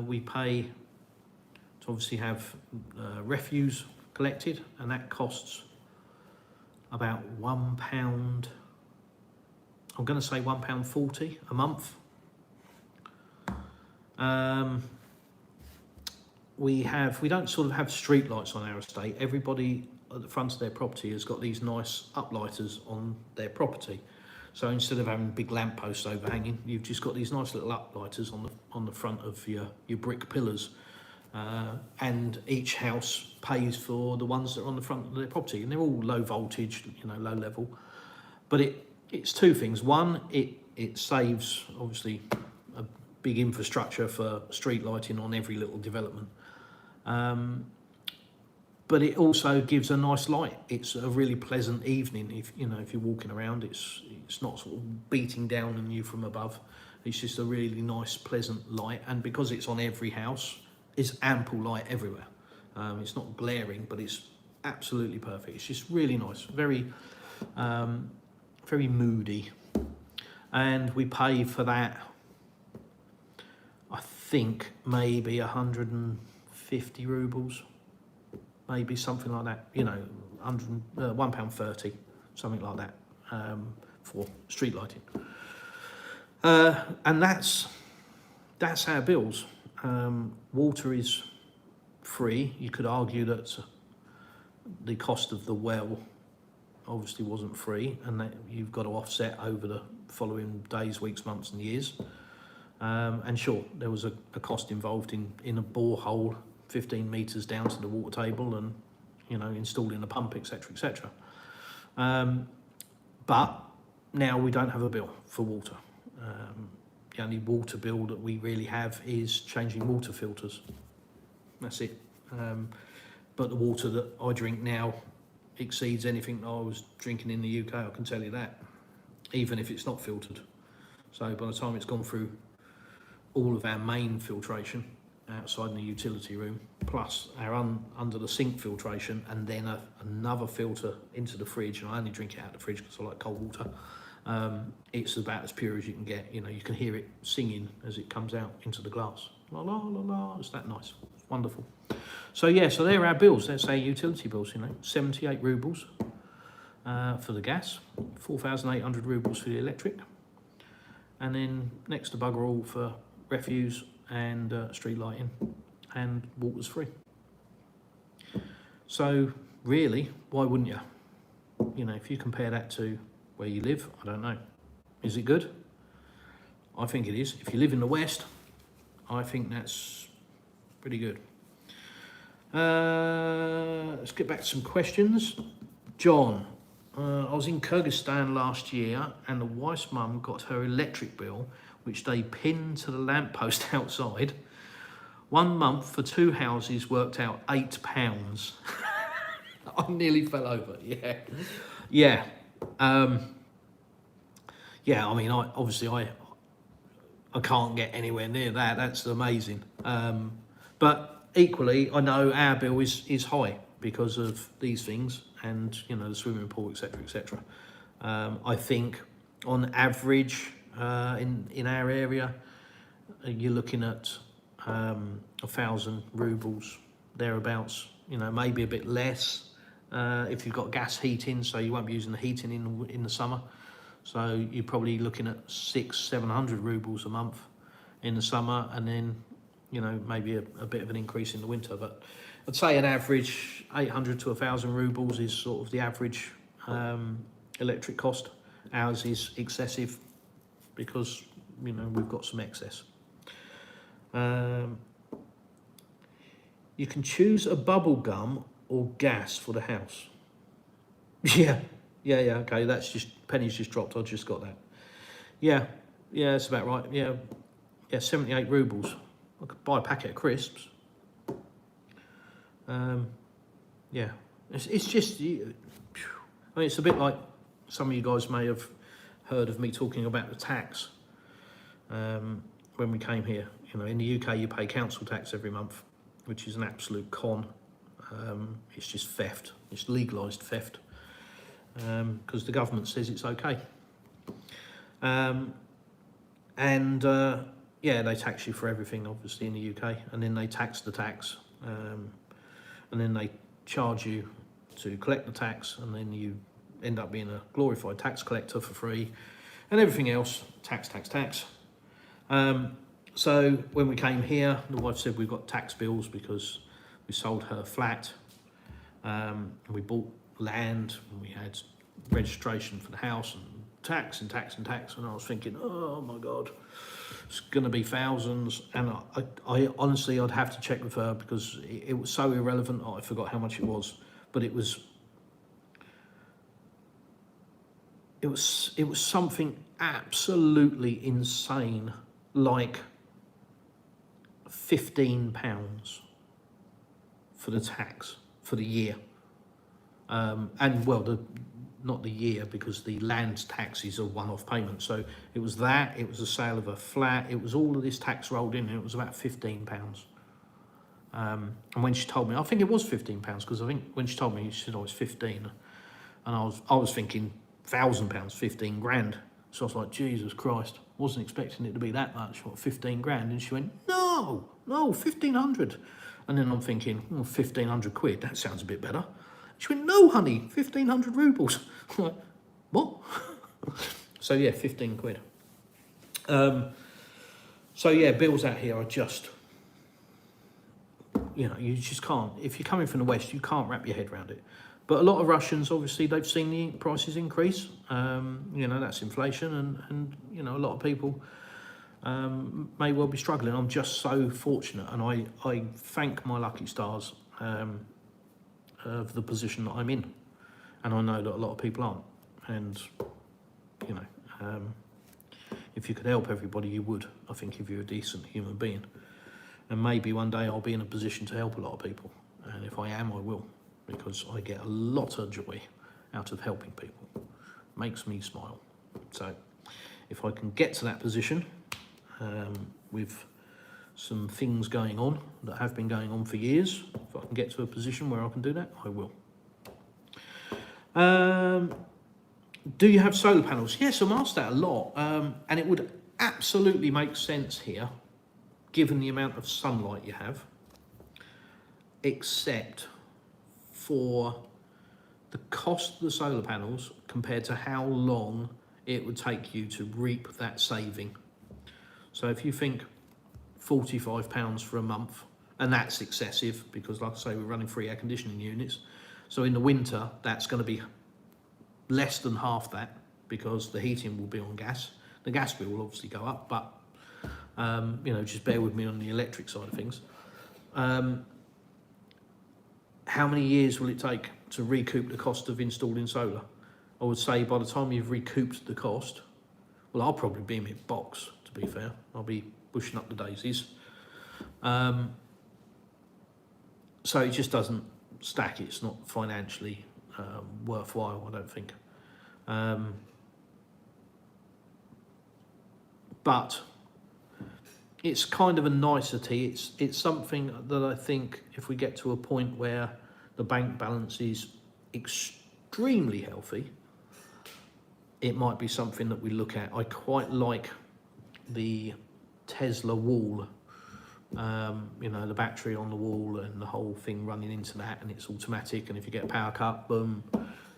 We pay to obviously have refuse collected, and that costs about £1, I'm going to say £1.40 a month. We don't sort of have street lights on our estate. Everybody at the front of their property has got these nice uplighters on their property. So instead of having big lampposts overhanging, you've just got these nice little uplighters on the front of your brick pillars. And each house pays for the ones that are on the front of their property, and they're all low voltage, you know, low level. But it's two things. One, it saves obviously a big infrastructure for street lighting on every little development. But but it also gives a nice light. It's a really pleasant evening. If if you're walking around, it's not sort of beating down on you from above. It's just a really nice, pleasant light, and because it's on every house, it's ample light everywhere. It's not glaring, but it's absolutely perfect. It's just really nice, very, very moody, and we pay for that. I think maybe 150 rubles, maybe something like that. £1.30, something like that, for street lighting. And that's our bills. Water is free. You could argue that the cost of the well obviously wasn't free, and that you've got to offset over the following days, weeks, months and years. And sure, there was a cost involved in a borehole 15 metres down to the water table, and installing a pump, etc., etc. But now we don't have a bill for water. The only water bill that we really have is changing water filters. That's it. But the water that I drink now exceeds anything that I was drinking in the UK, I can tell you that, even if it's not filtered. So by the time it's gone through all of our main filtration outside in the utility room, plus our under the sink filtration, and then another filter into the fridge, and I only drink it out of the fridge because I like cold water, it's about as pure as you can get. You can hear it singing as it comes out into the glass. La la la la, it's that nice. It's wonderful. So yeah, so there are our bills. That's our utility bills, 78 rubles for the gas, 4,800 rubles for the electric, and then next to bugger all for refuse and street lighting, and water's free. So really, why wouldn't you? If you compare that to where you live, I don't know. Is it good? I think it is. If you live in the West, I think that's pretty good. Let's get back to some questions. John, I was in Kyrgyzstan last year, and the wife's mum got her electric bill, which they pinned to the lamppost outside. 1 month for 2 houses worked out £8. I nearly fell over. Yeah. I mean, I can't get anywhere near that. That's amazing. But equally, I know our bill is high because of these things, and the swimming pool, etc., etc. I think on average in our area, you're looking at 1,000 rubles thereabouts. Maybe a bit less if you've got gas heating, so you won't be using the heating in the summer. So you're probably looking at 600-700 rubles a month in the summer, and then maybe a bit of an increase in the winter. But I'd say an average 800 to 1,000 rubles is sort of the average electric cost. Ours is excessive because we've got some excess. You can choose a bubble gum or gas for the house. Yeah, okay, that's just, pennies just dropped, I just got that. Yeah, that's about right. Yeah, 78 rubles. I could buy a packet of crisps. Yeah, it's just, I mean, it's a bit like some of you guys may have heard of me talking about the tax when we came here. In the UK you pay council tax every month, which is an absolute con. It's just theft. It's legalised theft because the government says it's okay. They tax you for everything, obviously, in the UK, and then they tax the tax, and then they charge you to collect the tax, and then you end up being a glorified tax collector for free, and everything else, tax. So when we came here, the wife said we've got tax bills because we sold her flat, and we bought land, and we had registration for the house, and tax, and I was thinking, oh my God, it's going to be thousands. And I honestly, I'd have to check with her because it was so irrelevant. I forgot how much it was, but it was something absolutely insane, like £15 for the tax. for the year. And well, not the year, because the land tax is a one-off payment. So it was that, it was the sale of a flat, it was all of this tax rolled in, and it was about £15. And when she told me, I think it was £15, because I think when she told me, she said, oh, it's 15. And I was thinking £1,000, 15 grand. So I was like, Jesus Christ, wasn't expecting it to be that much. What, 15 grand? And she went, no, 1,500. And then I'm thinking, well, 1,500 quid, that sounds a bit better. She went, no, honey, 1,500 rubles. I'm like, what? So yeah, 15 quid. So yeah, bills out here are just, you know, you just can't. If you're coming from the West, you can't wrap your head around it. But a lot of Russians, obviously, they've seen the prices increase. You know, that's inflation, and you know, a lot of people may well be struggling. I'm just so fortunate, and I thank my lucky stars of the position that I'm in, and I know that a lot of people aren't. And you know, if you could help everybody, you would. I think if you're a decent human being, and maybe one day I'll be in a position to help a lot of people, and if I am, I will, because I get a lot of joy out of helping people. Makes me smile. So if I can get to that position with some things going on that have been going on for years, if I can get to a position where I can do that, I will. Do you have solar panels? Yes, I'm asked that a lot, and it would absolutely make sense here, given the amount of sunlight you have, except for the cost of the solar panels compared to how long it would take you to reap that saving. So if you think £45 for a month, and that's excessive because, like I say, we're running 3 air conditioning units. So in the winter, that's going to be less than half that, because the heating will be on gas. The gas bill will obviously go up, but you know, just bear with me on the electric side of things. How many years will it take to recoup the cost of installing solar? I would say by the time you've recouped the cost, well, I'll probably be in my box, to be fair. I'll be bushing up the daisies. So it just doesn't stack. It's not financially worthwhile, I don't think. But it's kind of a nicety. It's something that I think if we get to a point where the bank balance is extremely healthy, it might be something that we look at. I quite like the Tesla wall, you know, the battery on the wall and the whole thing running into that, and it's automatic, and if you get a power cut, boom.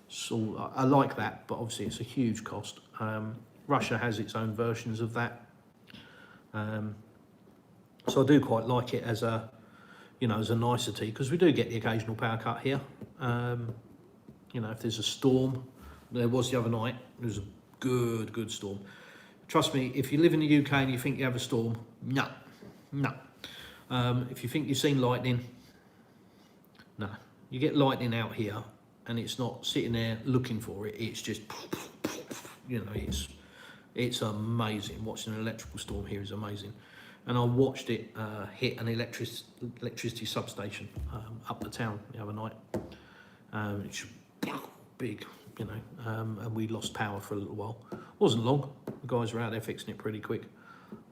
So I like that, but obviously it's a huge cost. Russia has its own versions of that. So I do quite like it as a, you know, as a nicety, because we do get the occasional power cut here. You know, if there's a storm, there was the other night, it was a good storm. Trust me, if you live in the UK and you think you have a storm, no. If you think you've seen lightning, no. You get lightning out here, and it's not sitting there looking for it, it's just, you know, it's amazing. Watching an electrical storm here is amazing. And I watched it hit an electricity substation up the town the other night. It's big, you know, and we lost power for a little while. Wasn't long. The guys were out there fixing it pretty quick.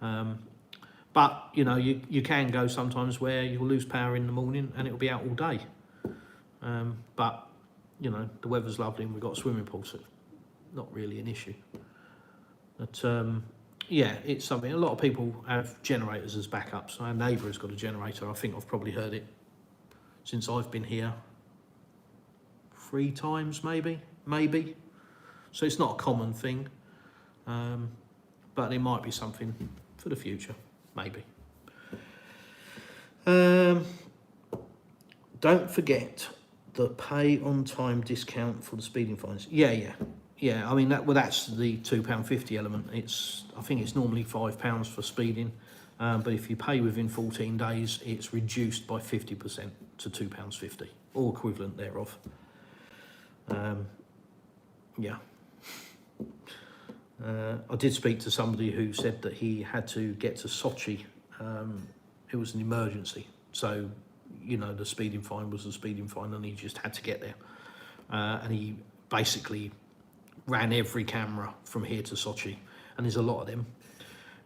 But, you know, you can go sometimes where you'll lose power in the morning and it'll be out all day. But, you know, the weather's lovely and we've got a swimming pool, so not really an issue. But, yeah, it's something. A lot of people have generators as backups. Our neighbour has got a generator. I think I've probably heard it since I've been here 3 times, maybe. So it's not a common thing, but it might be something for the future, maybe. Don't forget the pay on time discount for the speeding fines. Yeah. I mean, that's the £2.50 element. I think it's normally £5 for speeding, but if you pay within 14 days, it's reduced by 50% to £2.50, or equivalent thereof. Yeah. I did speak to somebody who said that he had to get to Sochi. It was an emergency, so you know, the speeding fine was the speeding fine, and he just had to get there. And he basically ran every camera from here to Sochi, and there's a lot of them.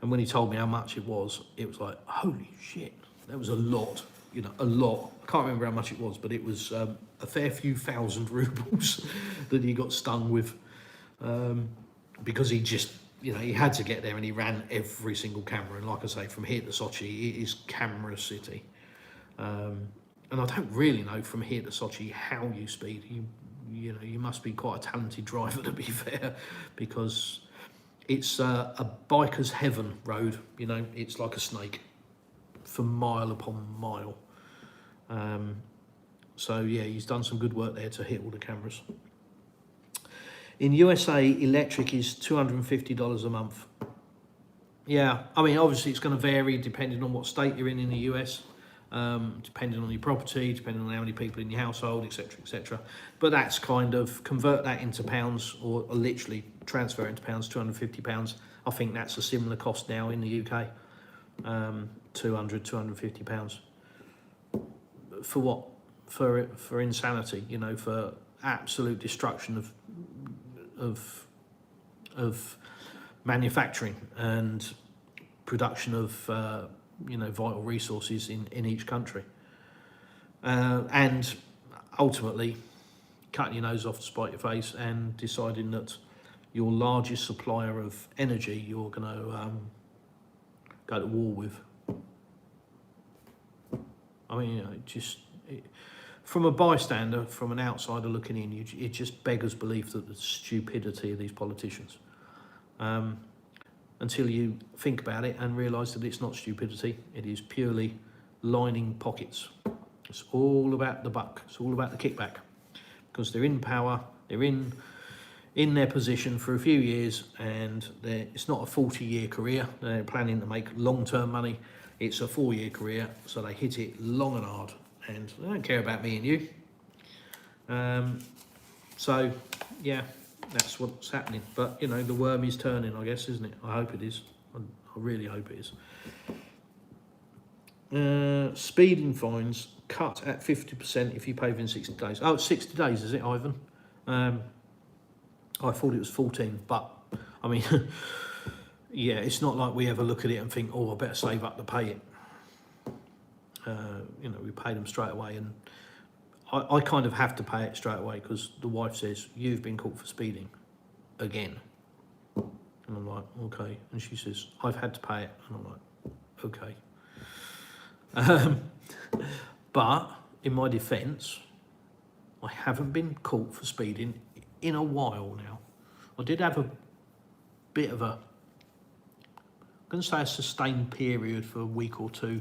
And when he told me how much it was like, holy shit, that was a lot, you know, a lot. I can't remember how much it was, but it was a fair few thousand rubles that he got stung with, because he just, you know, he had to get there, and he ran every single camera. And like I say, from here to Sochi, it is camera city. And I don't really know from here to Sochi how you speed. You know, you must be quite a talented driver, to be fair, because it's a biker's heaven road. You know, it's like a snake for mile upon mile. So yeah, he's done some good work there to hit all the cameras. In USA, electric is $250 a month. Yeah, I mean, obviously it's going to vary depending on what state you're in the US, depending on your property, depending on how many people in your household, etc., etc. But that's kind of, convert that into pounds, or literally transfer into pounds, £250. I think that's a similar cost now in the UK, £250. For what? For insanity, you know, for absolute destruction of manufacturing and production of you know, vital resources in each country, and ultimately cutting your nose off to spite your face, and deciding that your largest supplier of energy you're going to go to war with. I mean, you know, from a bystander, from an outsider looking in, it just beggars belief that the stupidity of these politicians. Until you think about it and realise that it's not stupidity, it is purely lining pockets. It's all about the buck, it's all about the kickback, because they're in power, they're in their position for a few years, and it's not a 40-year career. They're planning to make long-term money. It's a 4-year career, so they hit it long and hard, and they don't care about me and you. So yeah, that's what's happening. But you know, the worm is turning, I guess, isn't it? I hope it is. I really hope it is. Speeding fines cut at 50% if you pay within 60 days. Oh, it's 60 days, is it, Ivan? I thought it was 14, but I mean, yeah, it's not like we ever look at it and think, oh, I better save up to pay it. You know, we pay them straight away, and I kind of have to pay it straight away, because the wife says, you've been caught for speeding again. And I'm like, okay. And she says, I've had to pay it. And I'm like, okay. But in my defence, I haven't been caught for speeding in a while now. I did have a bit of I'm going to say a sustained period for a week or two,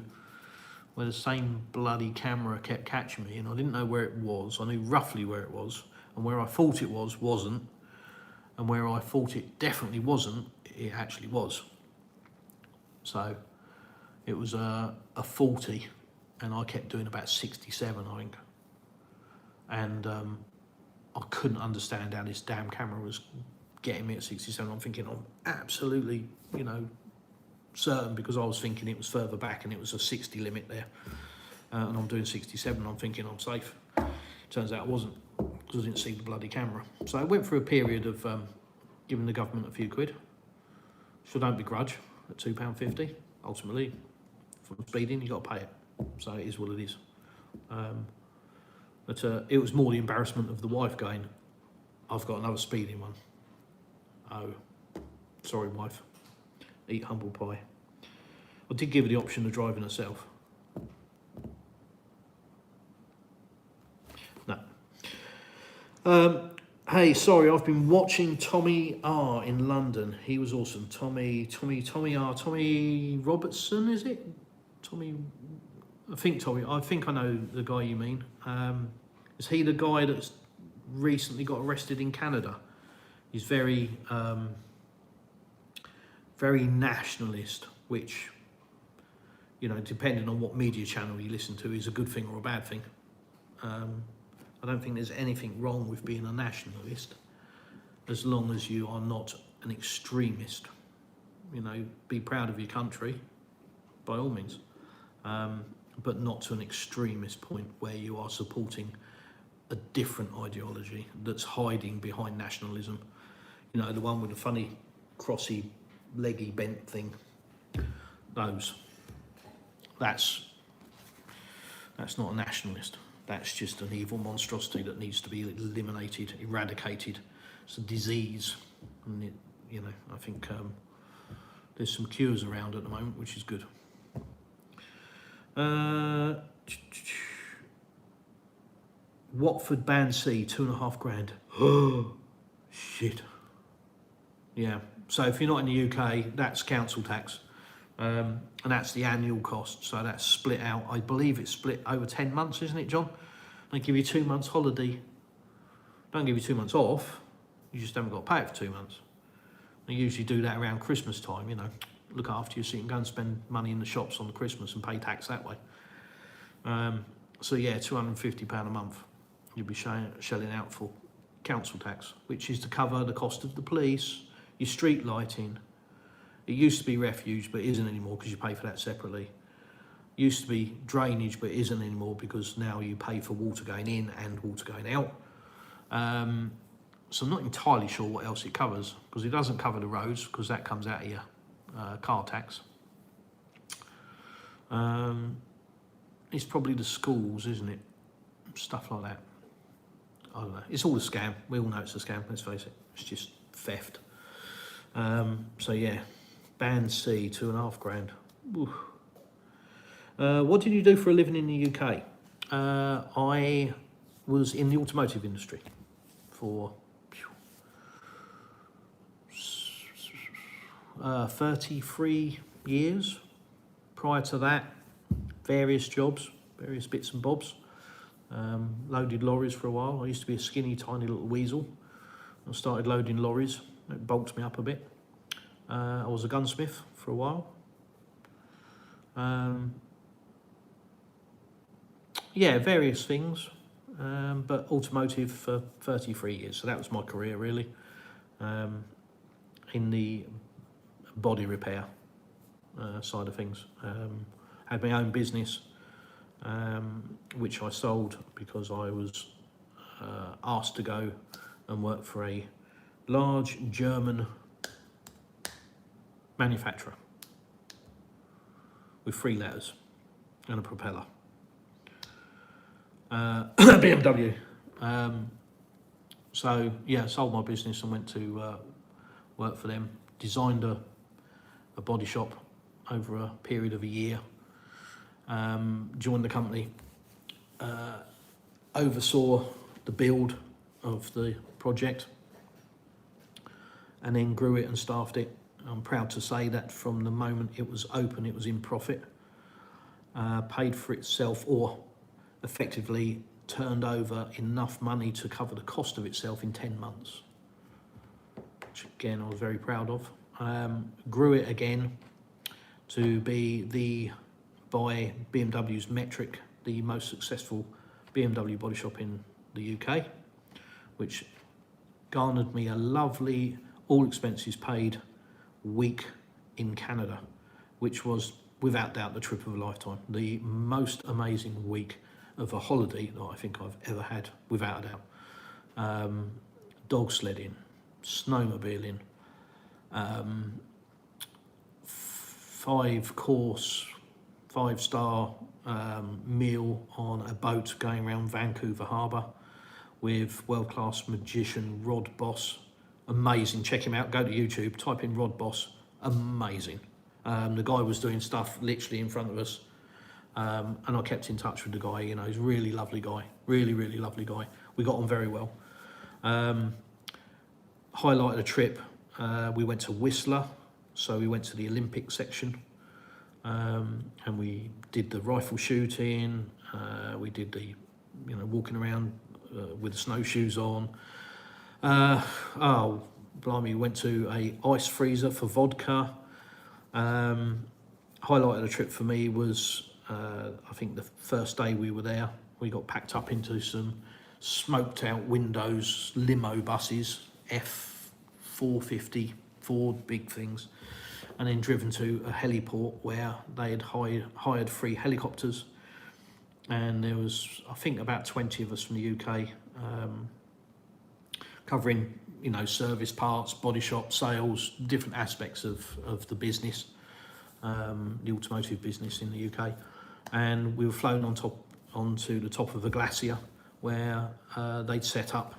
where the same bloody camera kept catching me, and I didn't know where it was. I knew roughly where it was, and where I thought it was, wasn't, and where I thought it definitely wasn't, it actually was. So it was a 40, and I kept doing about 67, I think. And I couldn't understand how this damn camera was getting me at 67. I'm thinking, I'm absolutely, you know, certain, because I was thinking it was further back and it was a 60 limit there, and I'm doing 67. I'm thinking I'm safe. Turns out I wasn't, because I didn't see the bloody camera. So I went through a period of giving the government a few quid, which I don't begrudge, at £2.50. Ultimately, from speeding, you got to pay it. So it is what it is. But it was more the embarrassment of the wife going, I've got another speeding one. Oh, sorry, wife. Eat humble pie. I did give her the option of driving herself. No. Hey, sorry, I've been watching Tommy R in London. He was awesome. Tommy R. Tommy Robertson, is it? I think I know the guy you mean. Is he the guy that's recently got arrested in Canada? He's very nationalist, which, you know, depending on what media channel you listen to, is a good thing or a bad thing. I don't think there's anything wrong with being a nationalist, as long as you are not an extremist. You know, be proud of your country, by all means. but not to an extremist point where you are supporting a different ideology that's hiding behind nationalism. You know, the one with the funny crossy leggy bent thing. That's not a nationalist. That's just an evil monstrosity that needs to be eliminated, eradicated. It's a disease, and I think there's some cures around at the moment, which is good. Watford Band C, £2.5 grand. Shit. Yeah. So if you're not in the UK, that's council tax, and that's the annual cost. So that's split out. I believe it's split over 10 months, isn't it, John? They give you 2 months holiday. Don't give you 2 months off. You just haven't got to pay it for 2 months. They usually do that around Christmas time. Look after you so you can go and spend money in the shops on the Christmas and pay tax that way. So yeah, £250 a month you'll be shelling out for council tax, which is to cover the cost of the police, your street lighting. It used to be refuge, but it isn't anymore because you pay for that separately. Used to be drainage, but it isn't anymore because now you pay for water going in and water going out. So I'm not entirely sure what else it covers, because it doesn't cover the roads, because that comes out of your car tax. It's probably the schools, isn't it? Stuff like that. I don't know. It's all a scam. We all know it's a scam, let's face it. It's just theft. So yeah, Band C, £2.5 grand. What did you do for a living in the UK? I was in the automotive industry for 33 years. Prior to that, various jobs, various bits and bobs. Loaded lorries for a while. I used to be a skinny, tiny little weasel. I started loading lorries. It bulked me up a bit. I was a gunsmith for a while. Yeah, various things, but automotive for 33 years. So that was my career, really, in the body repair side of things. Had my own business, which I sold because I was asked to go and work for a large German manufacturer with 3 letters and a propeller. BMW. So yeah, sold my business and went to work for them. Designed a body shop over a period of a year. Joined the company, oversaw the build of the project, and then grew it and staffed it. I'm proud to say that from the moment it was open, it was in profit, paid for itself, or effectively turned over enough money to cover the cost of itself in 10 months, which again I was very proud of. Grew it again to be by BMW's metric, the most successful BMW body shop in the UK, which garnered me a lovely all expenses paid week in Canada, which was without doubt the trip of a lifetime. The most amazing week of a holiday that I think I've ever had, without a doubt. Dog sledding, snowmobiling, 5-course, 5-star meal on a boat going around Vancouver Harbour with world-class magician Rod Boss. Amazing, check him out, go to YouTube, type in Rod Boss, amazing. The guy was doing stuff literally in front of us, and I kept in touch with the guy. He's a really lovely guy, really lovely guy. We got on very well. Highlight of the trip, we went to Whistler, so we went to the Olympic section, and we did the rifle shooting, we did the walking around with the snowshoes on. Oh blimey, we went to a ice freezer for vodka. Highlight of the trip for me was I think the first day we were there, we got packed up into some smoked out windows limo buses, F450 Ford big things, and then driven to a heliport where they had hired 3 helicopters and there was, I think, about 20 of us from the UK, covering, you know, service, parts, body shop, sales, different aspects of the business, the automotive business in the UK. And we were flown onto the top of a glacier where they'd set up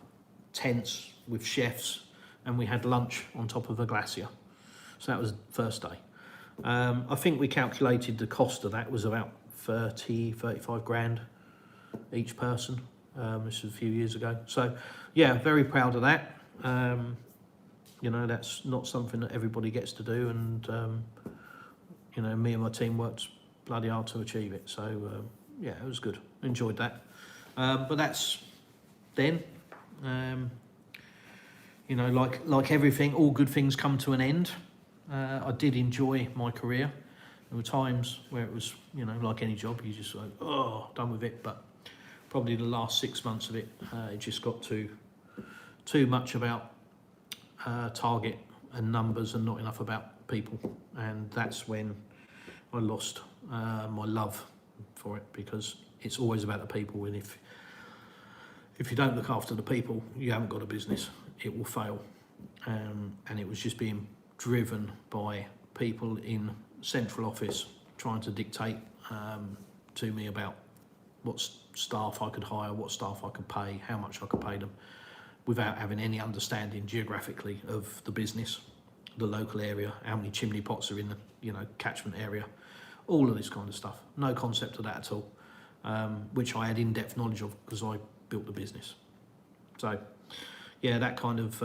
tents with chefs, and we had lunch on top of a glacier. So that was the first day. I think we calculated the cost of that was about 35 grand each person. This was a few years ago. So yeah, very proud of that. You know, that's not something that everybody gets to do, and you know, me and my team worked bloody hard to achieve it. So yeah, it was good. Enjoyed that. But that's then. You know, like everything, all good things come to an end. I did enjoy my career. There were times where it was, you know, like any job, you just like, oh, done with it. But probably the last 6 months of it, it just got too much about target and numbers and not enough about people. And that's when I lost my love for it, because it's always about the people. And if you don't look after the people, you haven't got a business. It will fail. And it was just being driven by people in central office trying to dictate to me about what staff I could hire, what staff I could pay, how much I could pay them, without having any understanding geographically of the business, the local area, how many chimney pots are in the, you know, catchment area, all of this kind of stuff. No concept of that at all, which I had in-depth knowledge of because I built the business. So yeah, that kind of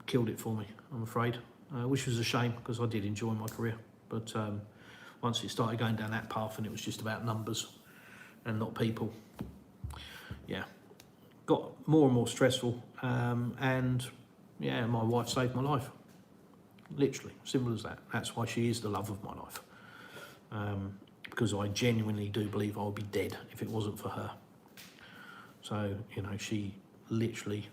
killed it for me, I'm afraid, which was a shame because I did enjoy my career. But once it started going down that path and it was just about numbers and not people, yeah, got more and more stressful. And yeah, my wife saved my life. Literally, simple as that. That's why she is the love of my life. Because I genuinely do believe I would be dead if it wasn't for her. So, you know, she literally,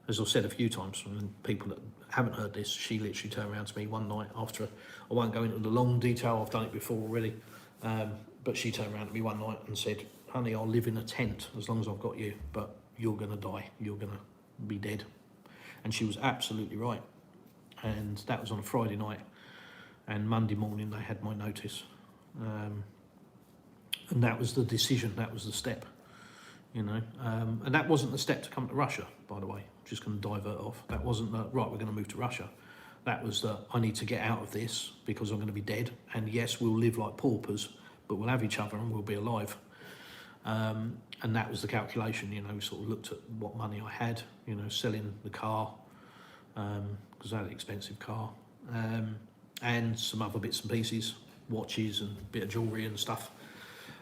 as I've said a few times, and people that haven't heard this, she literally turned around to me one night after, I won't go into the long detail, I've done it before already, but she turned around to me one night and said, honey, I'll live in a tent as long as I've got you, but you're going to die, you're going to be dead. And she was absolutely right. And that was on a Friday night, and Monday morning they had my notice. And that was the decision, that was the step, you know. And that wasn't the step to come to Russia, by the way. I'm just going to divert off. That wasn't the, right, we're going to move to Russia. That was the, I need to get out of this because I'm going to be dead. And yes, we'll live like paupers, but we'll have each other and we'll be alive. And that was the calculation, you know. We sort of looked at what money I had, you know, selling the car, because I had an expensive car, and some other bits and pieces, watches and a bit of jewellery and stuff,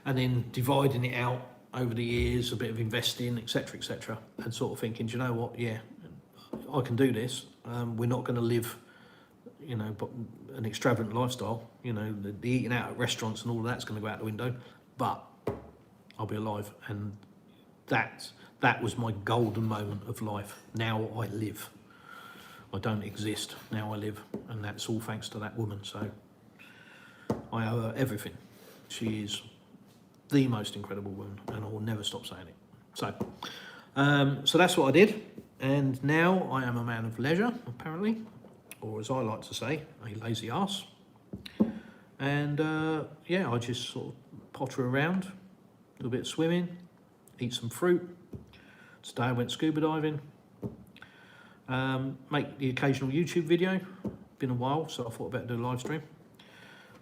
and then dividing it out over the years, a bit of investing, etc., and sort of thinking, do you know what, yeah, I can do this. We're not going to live, you know, but an extravagant lifestyle, you know, the eating out at restaurants and all of that's going to go out the window, but I'll be alive. And that was my golden moment of life. Now I live. I don't exist, now I live, and that's all thanks to that woman. So I owe her everything. She is the most incredible woman, and I will never stop saying it. So that's what I did, and now I am a man of leisure, apparently, or as I like to say, a lazy ass. And yeah, I just sort of potter around, do a bit of swimming, eat some fruit. Today I went scuba diving. Make the occasional YouTube video. Been a while, so I thought I'd better do a live stream.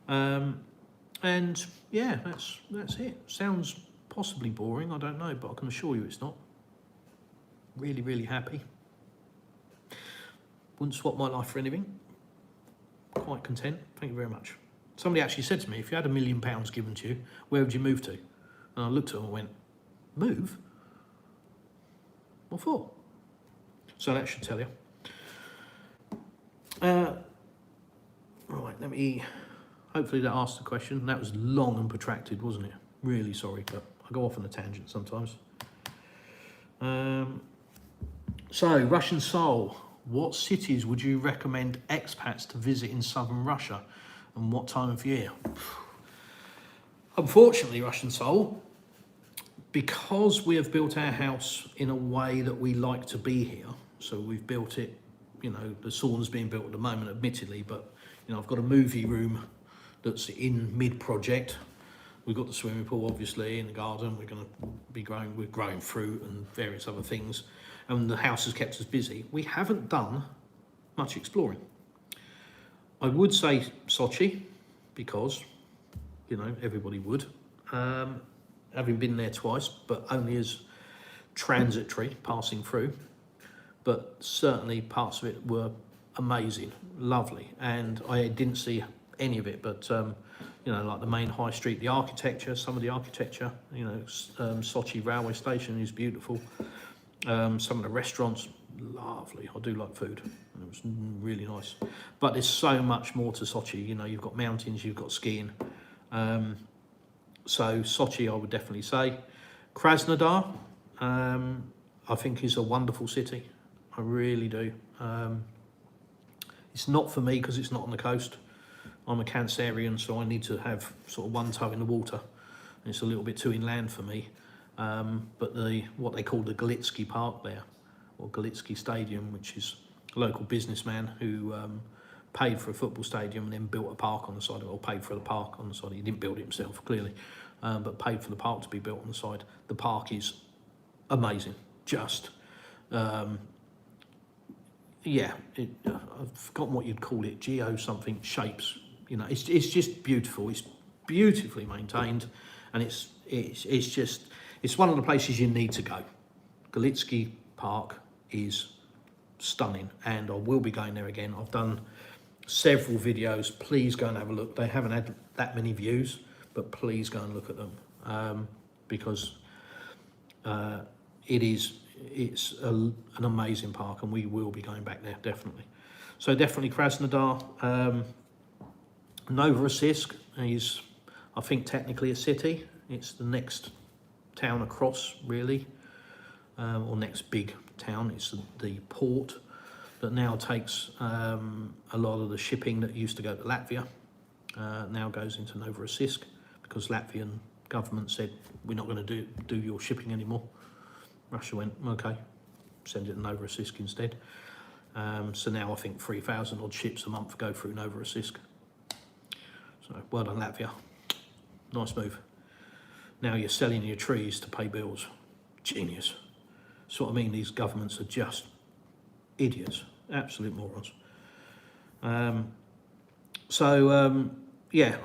And yeah, that's it. Sounds possibly boring, I don't know, but I can assure you it's not. Really, really happy. Wouldn't swap my life for anything. Quite content. Thank you very much. Somebody actually said to me, if you had £1 million given to you, where would you move to? And I looked at them and went, move? What for? So that should tell you. Right, let me, hopefully that asked the question. That was long and protracted, wasn't it? Really sorry, but I go off on a tangent sometimes. So, Russian Soul. What cities would you recommend expats to visit in southern Russia, and what time of year? Unfortunately, Russian Soul, because we have built our house in a way that we like to be here, so we've built it, you know, the sauna's being built at the moment, admittedly, but, you know, I've got a movie room that's in mid-project. We've got the swimming pool, obviously, in the garden. We're going to be growing fruit and various other things. And the house has kept us busy. We haven't done much exploring. I would say Sochi, because, you know, everybody would. Having been there twice, but only as transitory, passing through. But certainly parts of it were amazing, lovely. And I didn't see any of it, but you know, like the main high street, the architecture, some of the architecture, you know, Sochi railway station is beautiful. Some of the restaurants, lovely. I do like food. It was really nice. But there's so much more to Sochi. You know, you've got mountains, you've got skiing. So Sochi, I would definitely say. Krasnodar, I think is a wonderful city. I really do. It's not for me because it's not on the coast. I'm a Cancerian, so I need to have sort of one toe in the water. And it's a little bit too inland for me. But what they call the Galitsky Park there, or Galitsky Stadium, which is a local businessman who paid for a football stadium and then built a park on the side of it, or paid for the park on the side. He didn't build it himself, clearly, but paid for the park to be built on the side. The park is amazing, just... yeah, I've forgotten what you'd call it, geo something shapes. You know, it's just beautiful. It's beautifully maintained, and it's one of the places you need to go. Galitsky Park is stunning, and I will be going there again. I've done several videos. Please go and have a look. They haven't had that many views, but please go and look at them, because it's an amazing park, and we will be going back there, definitely. So definitely Krasnodar. Novorossiysk is, I think, technically a city. It's the next town across, really, or next big town. It's the port that now takes a lot of the shipping that used to go to Latvia, now goes into Novorossiysk, because Latvian government said, we're not going to do your shipping anymore. Russia went, okay, send it to Novorossiysk instead. So now I think 3,000 odd ships a month go through Novorossiysk. So well done, Latvia. Nice move. Now you're selling your trees to pay bills. Genius. So what I mean, these governments are just idiots, absolute morons. Yeah,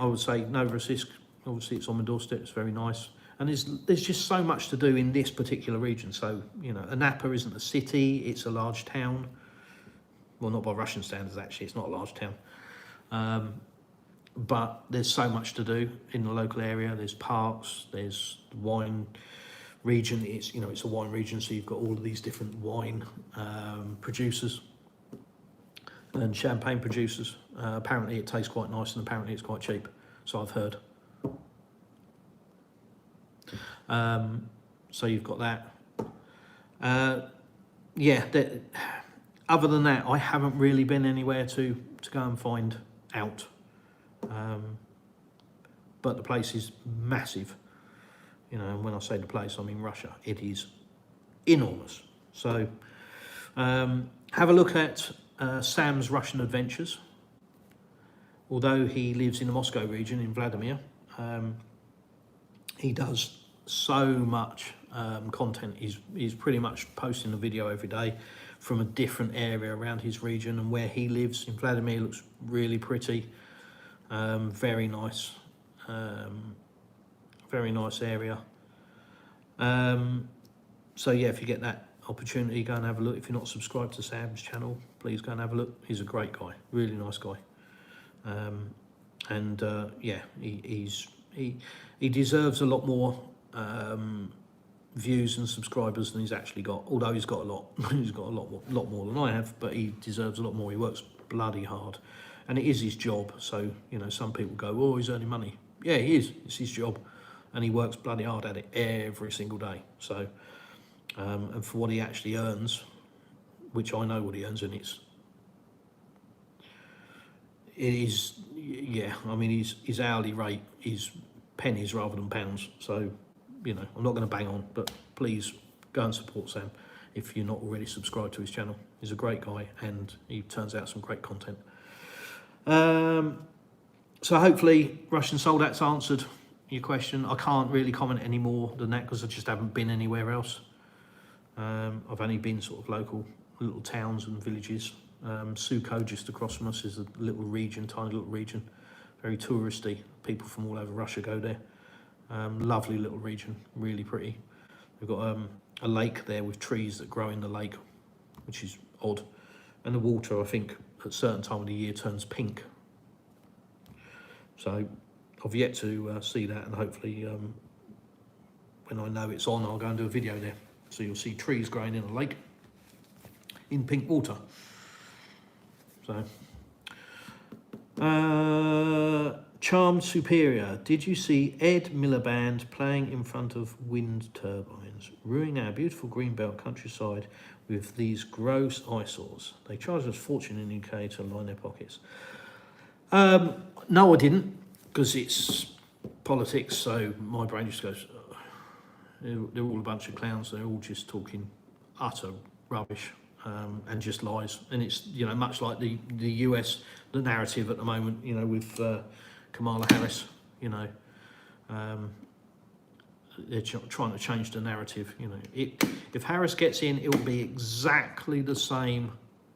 I would say Novorossiysk, obviously it's on my doorstep, it's very nice. And there's just so much to do in this particular region. So, you know, Anapa isn't a city, it's a large town. Well, not by Russian standards, actually, it's not a large town. But there's so much to do in the local area. There's parks, there's the wine region. It's, you know, it's a wine region, so you've got all of these different wine producers and champagne producers. Apparently it tastes quite nice, and apparently it's quite cheap, so I've heard. So you've got that. Yeah, other than that, I haven't really been anywhere to go and find out. But the place is massive. You know, and when I say the place, I mean Russia. It is enormous. So have a look at Sam's Russian Adventures. Although he lives in the Moscow region in Vladimir, he does so much content. He's pretty much posting a video every day from a different area around his region, and where he lives in Vladimir looks really pretty. Very nice. Very nice area. So yeah, if you get that opportunity, go and have a look. If you're not subscribed to Sam's channel, please go and have a look. He's a great guy, really nice guy. Yeah, he deserves a lot more views and subscribers than he's actually got. Although he's got a lot, he's got a lot more than I have, but he deserves a lot more. He works bloody hard, and it is his job. So, you know, some people go, "Oh, he's earning money." Yeah, he is. It's his job, and he works bloody hard at it every single day. So, and for what he actually earns, which I know what he earns, and it is, yeah. I mean, his hourly rate is pennies rather than pounds. So, you know, I'm not going to bang on, but please go and support Sam if you're not already subscribed to his channel. He's a great guy and he turns out some great content. So hopefully Russian Soldat's answered your question. I can't really comment any more than that because I just haven't been anywhere else. I've only been sort of local little towns and villages. Suko, just across from us, is a little region, tiny little region, very touristy. People from all over Russia go there. Lovely little region, really pretty. We've got a lake there with trees that grow in the lake, which is odd. And the water, I think, at a certain time of the year turns pink. So I've yet to see that, and hopefully when I know it's on, I'll go and do a video there. So you'll see trees growing in a lake in pink water. So, Charmed Superior, did you see Ed Miliband playing in front of wind turbines, ruining our beautiful greenbelt countryside with these gross eyesores? They charge us a fortune in the UK to line their pockets. No, I didn't, because it's politics, so my brain just goes, they're all a bunch of clowns, they're all just talking utter rubbish. And just lies, and it's, you know, much like the US, the narrative at the moment, you know, with Kamala Harris, you know, they're trying to change the narrative. You know, if Harris gets in, it will be exactly the same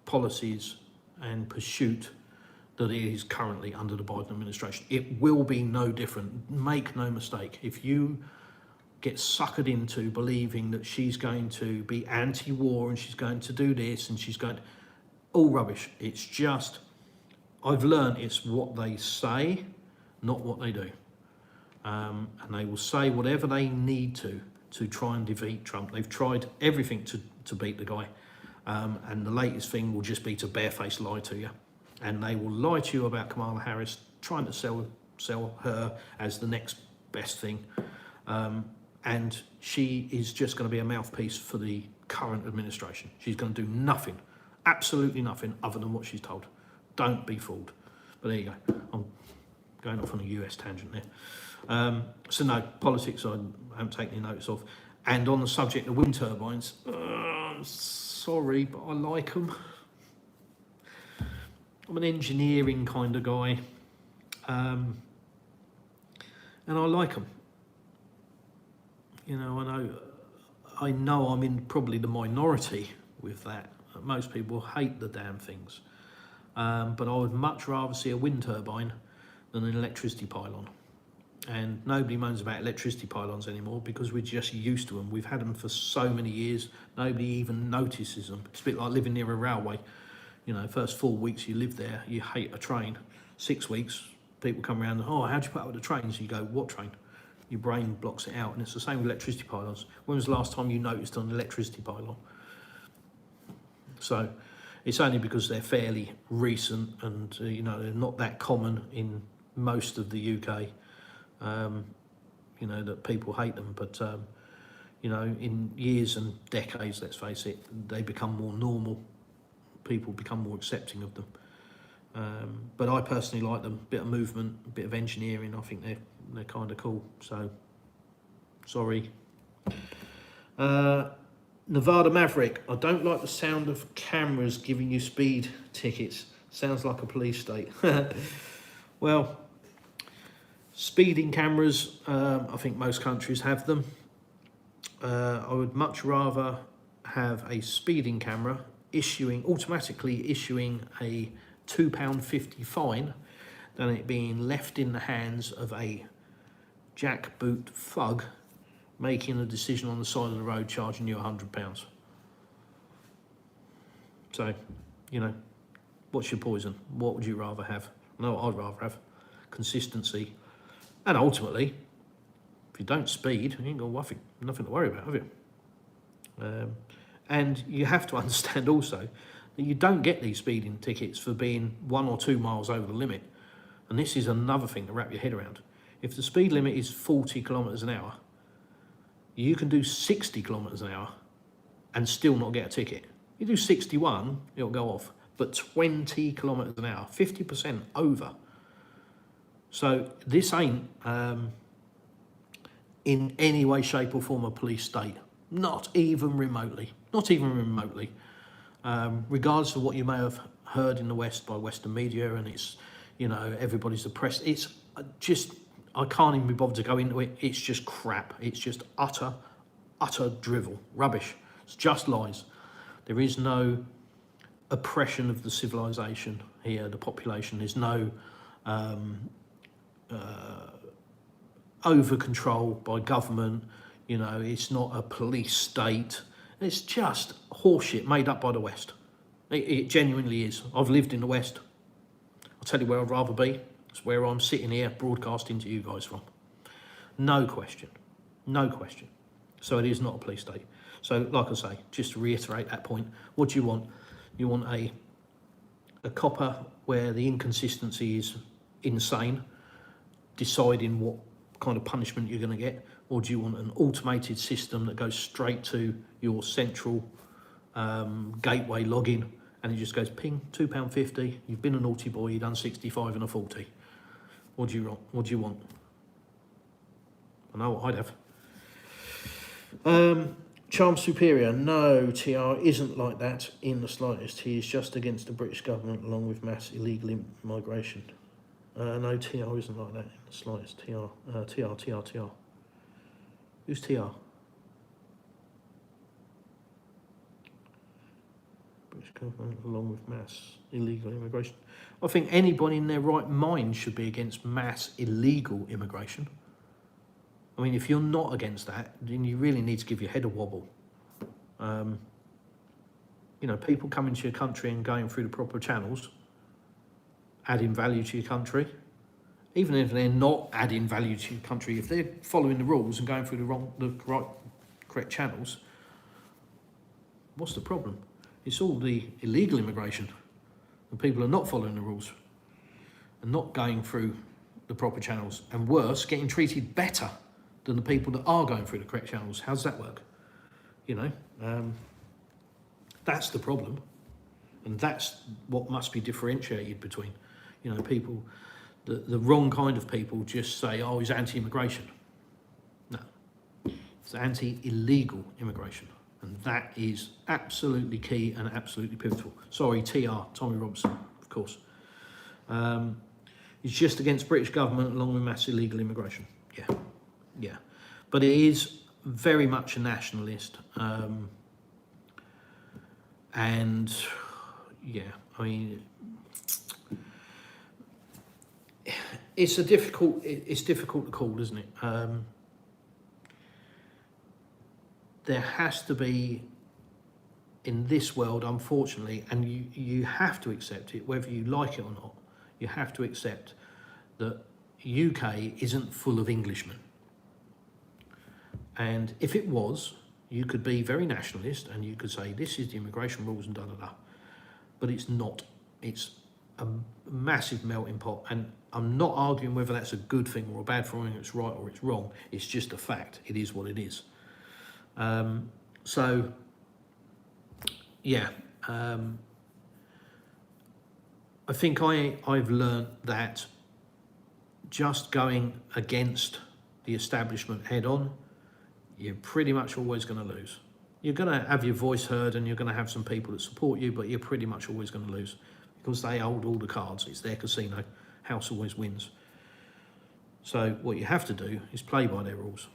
policies and pursuit that it is currently under the Biden administration. It will be no different. Make no mistake. If you get suckered into believing that she's going to be anti-war and she's going to do this and she's going to, all rubbish. It's just, I've learned it's what they say, not what they do. And they will say whatever they need to try and defeat Trump. They've tried everything to beat the guy. And the latest thing will just be to barefaced lie to you. And they will lie to you about Kamala Harris, trying to sell her as the next best thing. And she is just going to be a mouthpiece for the current administration. She's going to do nothing, absolutely nothing, other than what she's told. Don't be fooled. But there you go. I'm going off on a US tangent there. So no, politics I haven't taken any notice of. And on the subject of wind turbines, I'm sorry, but I like them. I'm an engineering kind of guy. And I like them. You know, I know I'm in probably the minority with that. Most people hate the damn things. But I would much rather see a wind turbine than an electricity pylon. And nobody moans about electricity pylons anymore because we're just used to them. We've had them for so many years, nobody even notices them. It's a bit like living near a railway. You know, first 4 weeks you live there, you hate a train. 6 weeks, people come around and, oh, how'd you put up with the trains? You go, what train? Your brain blocks it out, and it's the same with electricity pylons. When was the last time you noticed an electricity pylon? So it's only because they're fairly recent and, you know, they're not that common in most of the UK, you know, that people hate them. But, you know, in years and decades, let's face it, they become more normal. People become more accepting of them. But I personally like them. Bit of movement, a bit of engineering. I think they're kind of cool. So, sorry. Nevada Maverick. I don't like the sound of cameras giving you speed tickets. Sounds like a police state. Well, speeding cameras, I think most countries have them. I would much rather have a speeding camera automatically issuing a £2.50 fine than it being left in the hands of a jackboot thug making a decision on the side of the road charging you £100. So, you know, what's your poison? What would you rather have? No, I'd rather have consistency. And ultimately, if you don't speed, you ain't got nothing to worry about, have you? And you have to understand also that you don't get these speeding tickets for being 1 or 2 miles over the limit. And this is another thing to wrap your head around. If the speed limit is 40 kilometres an hour, you can do 60 kilometres an hour and still not get a ticket. You do 61, it'll go off. But 20 kilometres an hour, 50% over. So this ain't in any way, shape or form a police state. Not even remotely. Not even remotely. Regardless of what you may have heard in the West by Western media, and it's, you know, everybody's oppressed. It's just, I can't even be bothered to go into it. It's just crap. It's just utter drivel, rubbish. It's just lies. There is no oppression of the civilization here, the population. There's no over control by government. You know, it's not a police state. It's just horseshit made up by the West. It genuinely is. I've lived in the West. I'll tell you where I'd rather be. It's where I'm sitting here broadcasting to you guys from. No question. No question. So it is not a police state. So, like I say, just to reiterate that point, what do you want? You want a copper where the inconsistency is insane, deciding what kind of punishment you're going to get, or do you want an automated system that goes straight to your central gateway login, and it just goes ping, £2.50, you've been a naughty boy, you've done 65 and a 40. What do you want? What do you want? I know what I'd have. Charm Superior, no, TR isn't like that in the slightest. He is just against the British government along with mass illegal migration. No, TR isn't like that in the slightest. TR. Who's TR? British government along with mass illegal immigration. I think anybody in their right mind should be against mass illegal immigration. I mean, if you're not against that, then you really need to give your head a wobble. You know, people coming to your country and going through the proper channels, adding value to your country, even if they're not adding value to your country, if they're following the rules and going through the correct channels, what's the problem? It's all the illegal immigration. The people are not following the rules and not going through the proper channels, and worse, getting treated better than the people that are going through the correct channels. How does that work? You know, that's the problem. And that's what must be differentiated between, you know, people, the wrong kind of people just say, oh, he's anti-immigration. No, it's anti-illegal immigration. And that is absolutely key and absolutely pivotal. Sorry, TR, Tommy Robson, of course. He's just against British government along with mass illegal immigration. Yeah. But it is very much a nationalist. And yeah, I mean, it's difficult to call, isn't it? There has to be, in this world, unfortunately, and you have to accept it, whether you like it or not, you have to accept that UK isn't full of Englishmen. And if it was, you could be very nationalist and you could say, this is the immigration rules and da-da-da. But it's not. It's a massive melting pot. And I'm not arguing whether that's a good thing or a bad thing, it's right or it's wrong. It's just a fact. It is what it is. So, yeah. I think I've learned that just going against the establishment head on, you're pretty much always going to lose. You're going to have your voice heard and you're going to have some people that support you, but you're pretty much always going to lose because they hold all the cards. It's their casino. House always wins. So what you have to do is play by their rules.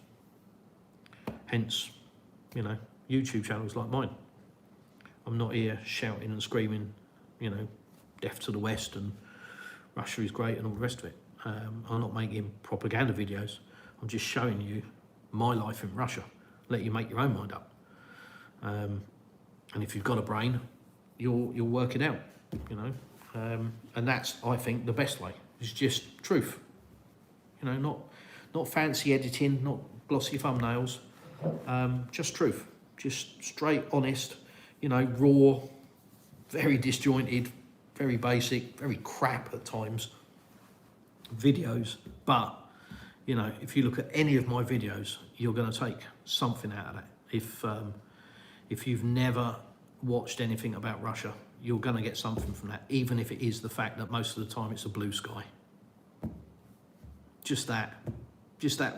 Hence, you know, YouTube channels like mine. I'm not here shouting and screaming, you know, death to the West and Russia is great and all the rest of it. I'm not making propaganda videos. I'm just showing you my life in Russia. Let you make your own mind up. And if you've got a brain, you'll work it out, you know. And that's, I think, the best way. It's just truth. You know, not fancy editing, not glossy thumbnails. Just truth. Just straight, honest, you know, raw, very disjointed, very basic, very crap at times videos. But, you know, if you look at any of my videos, you're going to take something out of that. If you've never watched anything about Russia, you're going to get something from that, even if it is the fact that most of the time it's a blue sky. Just that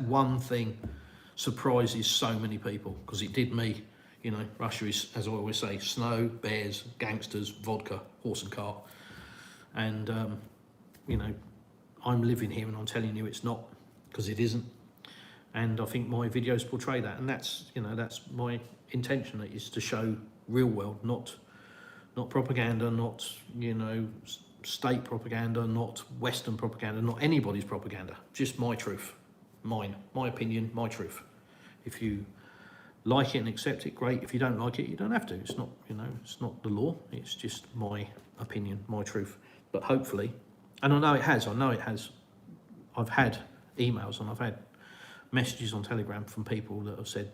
one thing surprises so many people, because it did me. You know, Russia is, as I always say, snow, bears, gangsters, vodka, horse and cart. And, you know, I'm living here and I'm telling you it's not, because it isn't. And I think my videos portray that. And that's, you know, that's my intention, is to show real world, not propaganda, not, you know, state propaganda, not Western propaganda, not anybody's propaganda, just my truth, mine, my opinion, my truth. If you like it and accept it, great. If you don't like it, you don't have to. It's not, you know, it's not the law. It's just my opinion, my truth. But hopefully, and I know it has, I've had emails and I've had messages on Telegram from people that have said,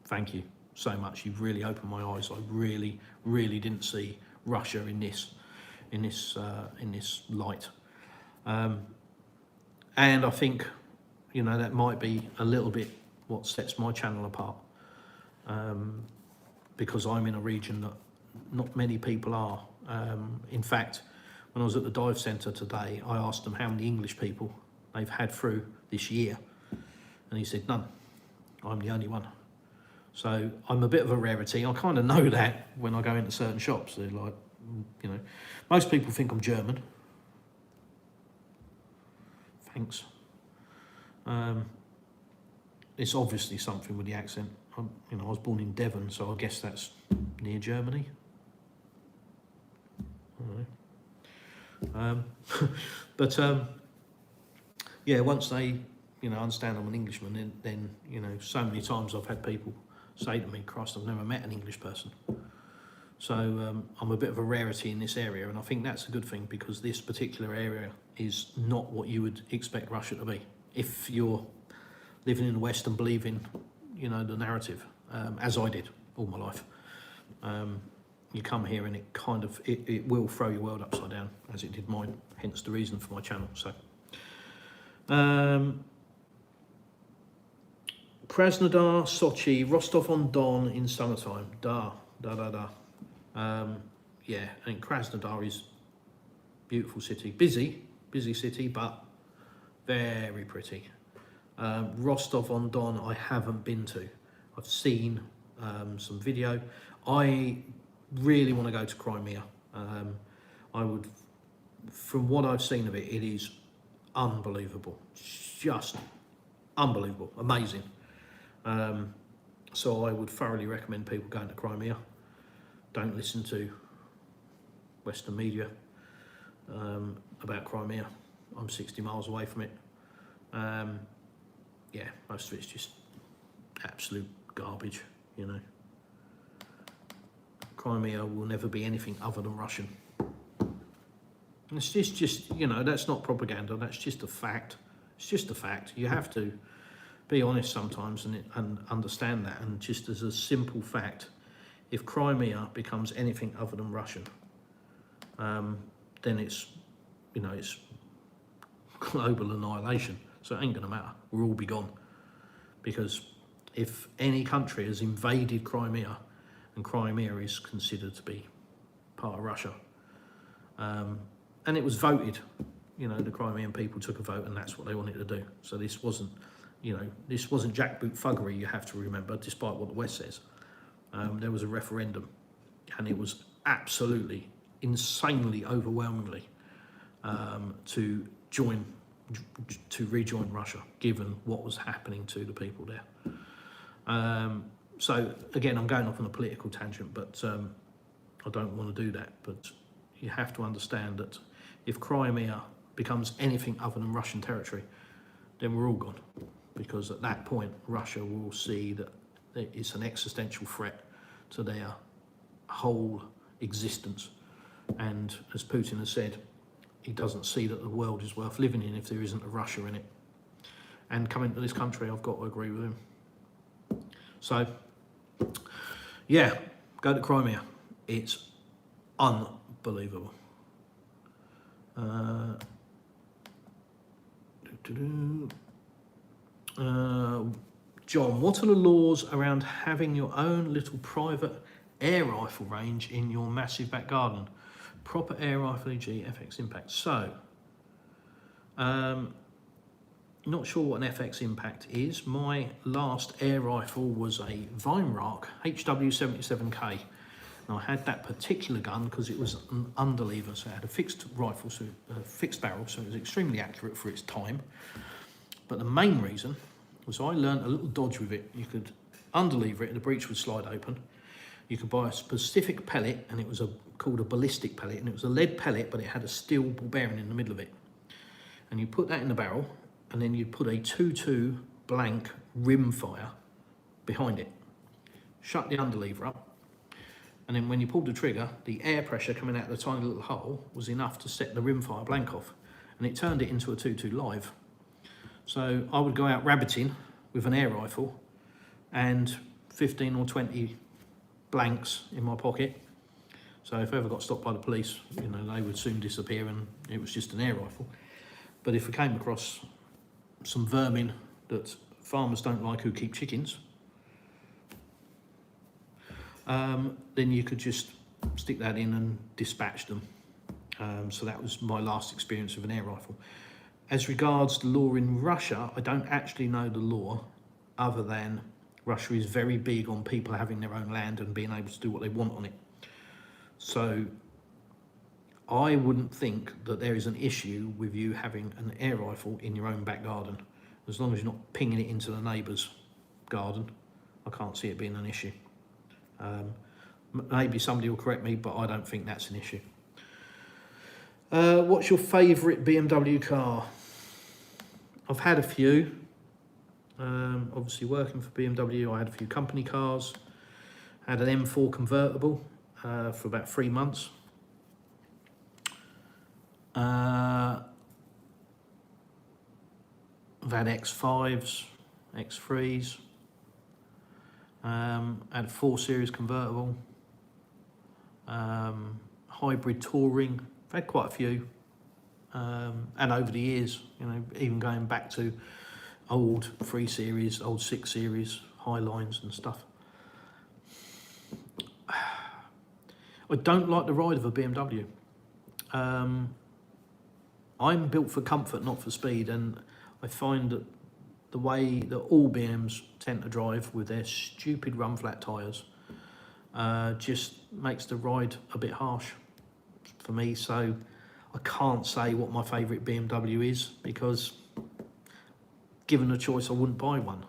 thank you so much. You've really opened my eyes. I really, really didn't see Russia in this light. And I think, you know, that might be a little bit what sets my channel apart. Because I'm in a region that not many people are. In fact, when I was at the dive centre today, I asked them how many English people they've had through this year. And he said, none. I'm the only one. So I'm a bit of a rarity. I kind of know that when I go into certain shops. They're like, you know, most people think I'm German. Thanks. It's obviously something with the accent. You know, I was born in Devon, so I guess that's near Germany. I don't know. Yeah, once they, you know, understand I'm an Englishman, then, you know, so many times I've had people say to me, Christ, I've never met an English person. So I'm a bit of a rarity in this area, and I think that's a good thing, because this particular area is not what you would expect Russia to be. If you're living in the West and believing, you know, the narrative, as I did all my life, you come here and it kind of, it will throw your world upside down, as it did mine, hence the reason for my channel. So Krasnodar, Sochi, Rostov-on-Don in summertime. Yeah, and Krasnodar is beautiful city, busy city, but very pretty. Rostov-on-Don I haven't been to. I've seen some video. I really want to go to Crimea. I would, from what I've seen of it, it is unbelievable, just unbelievable, amazing. So I would thoroughly recommend people going to Crimea. Don't listen to Western media about Crimea. I'm 60 miles away from it. Yeah, most of it's just absolute garbage, you know. Crimea will never be anything other than Russian. And it's just, you know, that's not propaganda, that's just a fact. It's just a fact. You have to be honest sometimes and understand that. And just as a simple fact, if Crimea becomes anything other than Russian, then it's, you know, it's global annihilation. So it ain't gonna matter. We'll all be gone. Because if any country has invaded Crimea, and Crimea is considered to be part of Russia, and it was voted, you know, the Crimean people took a vote and that's what they wanted to do. So this wasn't, you know, this wasn't jackboot thuggery, you have to remember, despite what the West says. There was a referendum and it was absolutely, insanely, overwhelmingly to rejoin Russia, given what was happening to the people there. So again, I'm going off on a political tangent, but I don't want to do that. But you have to understand that if Crimea becomes anything other than Russian territory, then we're all gone. Because at that point, Russia will see that it's an existential threat to their whole existence. And as Putin has said, he doesn't see that the world is worth living in if there isn't a Russia in it. And coming to this country, I've got to agree with him. So, yeah, go to Crimea. It's unbelievable. John, what are the laws around having your own little private air rifle range in your massive back garden? Proper air rifle, e.g. FX Impact. So, Not sure what an FX Impact is. My last air rifle was a Weimarack HW77K. And I had that particular gun because it was an underlever, so it had a fixed rifle, so a fixed barrel, so it was extremely accurate for its time. But the main reason was I learned a little dodge with it. You could underlever it and the breech would slide open. You could buy a specific pellet, and it was called a ballistic pellet, and it was a lead pellet, but it had a steel ball bearing in the middle of it. And you put that in the barrel, and then you'd put a 2.2 blank rim fire behind it. Shut the underlever up, and then when you pulled the trigger, the air pressure coming out of the tiny little hole was enough to set the rim fire blank off, and it turned it into a 2.2 live. So I would go out rabbiting with an air rifle and 15 or 20 blanks in my pocket. So if I ever got stopped by the police, you know, they would soon disappear, and it was just an air rifle. But if we came across some vermin that farmers don't like who keep chickens, then you could just stick that in and dispatch them. So that was my last experience of an air rifle. As regards the law in Russia, I don't actually know the law, other than Russia is very big on people having their own land and being able to do what they want on it. So I wouldn't think that there is an issue with you having an air rifle in your own back garden. As long as you're not pinging it into the neighbour's garden, I can't see it being an issue. Maybe somebody will correct me, but I don't think that's an issue. What's your favourite BMW car? I've had a few. Obviously working for BMW, I had a few company cars. Had an M4 convertible for about 3 months. I've had X5s, X3s. Had a 4 Series convertible. Hybrid touring. I've had quite a few. And over the years, you know, even going back to old 3 Series, old 6 Series, Highlines and stuff. I don't like the ride of a BMW. I'm built for comfort, not for speed, and I find that the way that all BMs tend to drive with their stupid run flat tyres just makes the ride a bit harsh for me. So I can't say what my favourite BMW is, because given a choice I wouldn't buy one.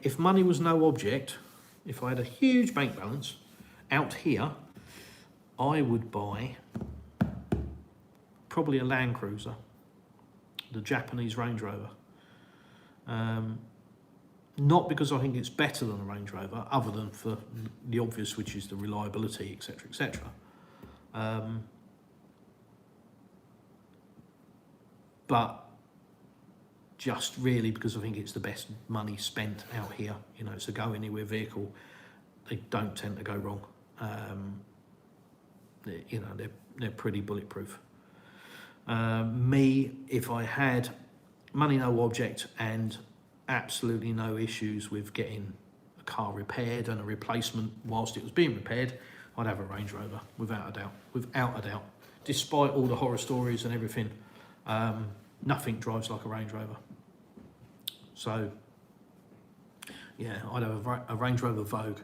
If money was no object, if I had a huge bank balance out here, I would buy probably a Land Cruiser, the Japanese Range Rover. Not because I think it's better than a Range Rover, other than for the obvious, which is the reliability, etc., etc. But just really because I think it's the best money spent out here. You know, it's a go anywhere vehicle. They don't tend to go wrong. You know, they're pretty bulletproof. Me, if I had money no object and absolutely no issues with getting a car repaired and a replacement whilst it was being repaired, I'd have a Range Rover, without a doubt. Without a doubt. Despite all the horror stories and everything, nothing drives like a Range Rover. So, yeah, I'd have a Range Rover Vogue.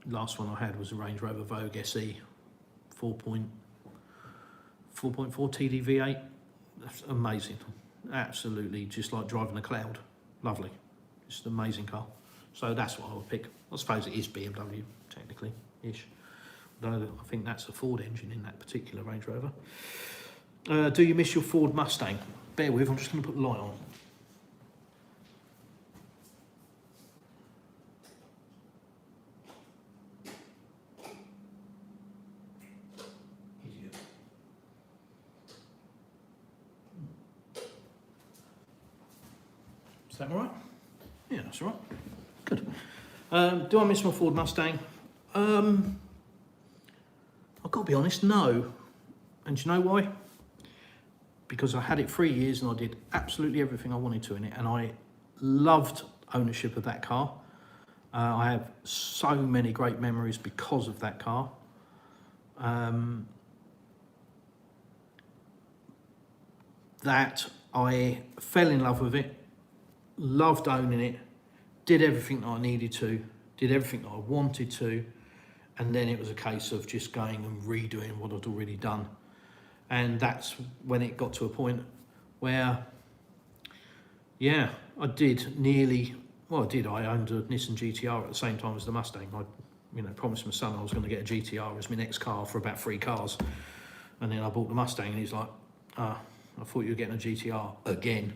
Last one I had was a Range Rover Vogue SE 4.4 TD V8. That's amazing. Absolutely, just like driving a cloud. Lovely. Just an amazing car. So that's what I would pick. I suppose it is BMW, technically-ish. Though I think that's a Ford engine in that particular Range Rover. Do you miss your Ford Mustang? Bear with, I'm just going to put the light on. Is that all right? Yeah, that's all right. Good. Do I miss my Ford Mustang? I've got to be honest, no. And do you know why? Because I had it 3 years and I did absolutely everything I wanted to in it, and I loved ownership of that car. I have so many great memories because of that car. that I fell in love with it, loved owning it, did everything that I needed to, did everything that I wanted to, and then it was a case of just going and redoing what I'd already done. And that's when it got to a point where, yeah, I did nearly, well, I did. I owned a Nissan GTR at the same time as the Mustang. I, promised my son I was going to get a GTR as my next car for about 3 cars. And then I bought the Mustang and he's like, I thought you were getting a GTR again.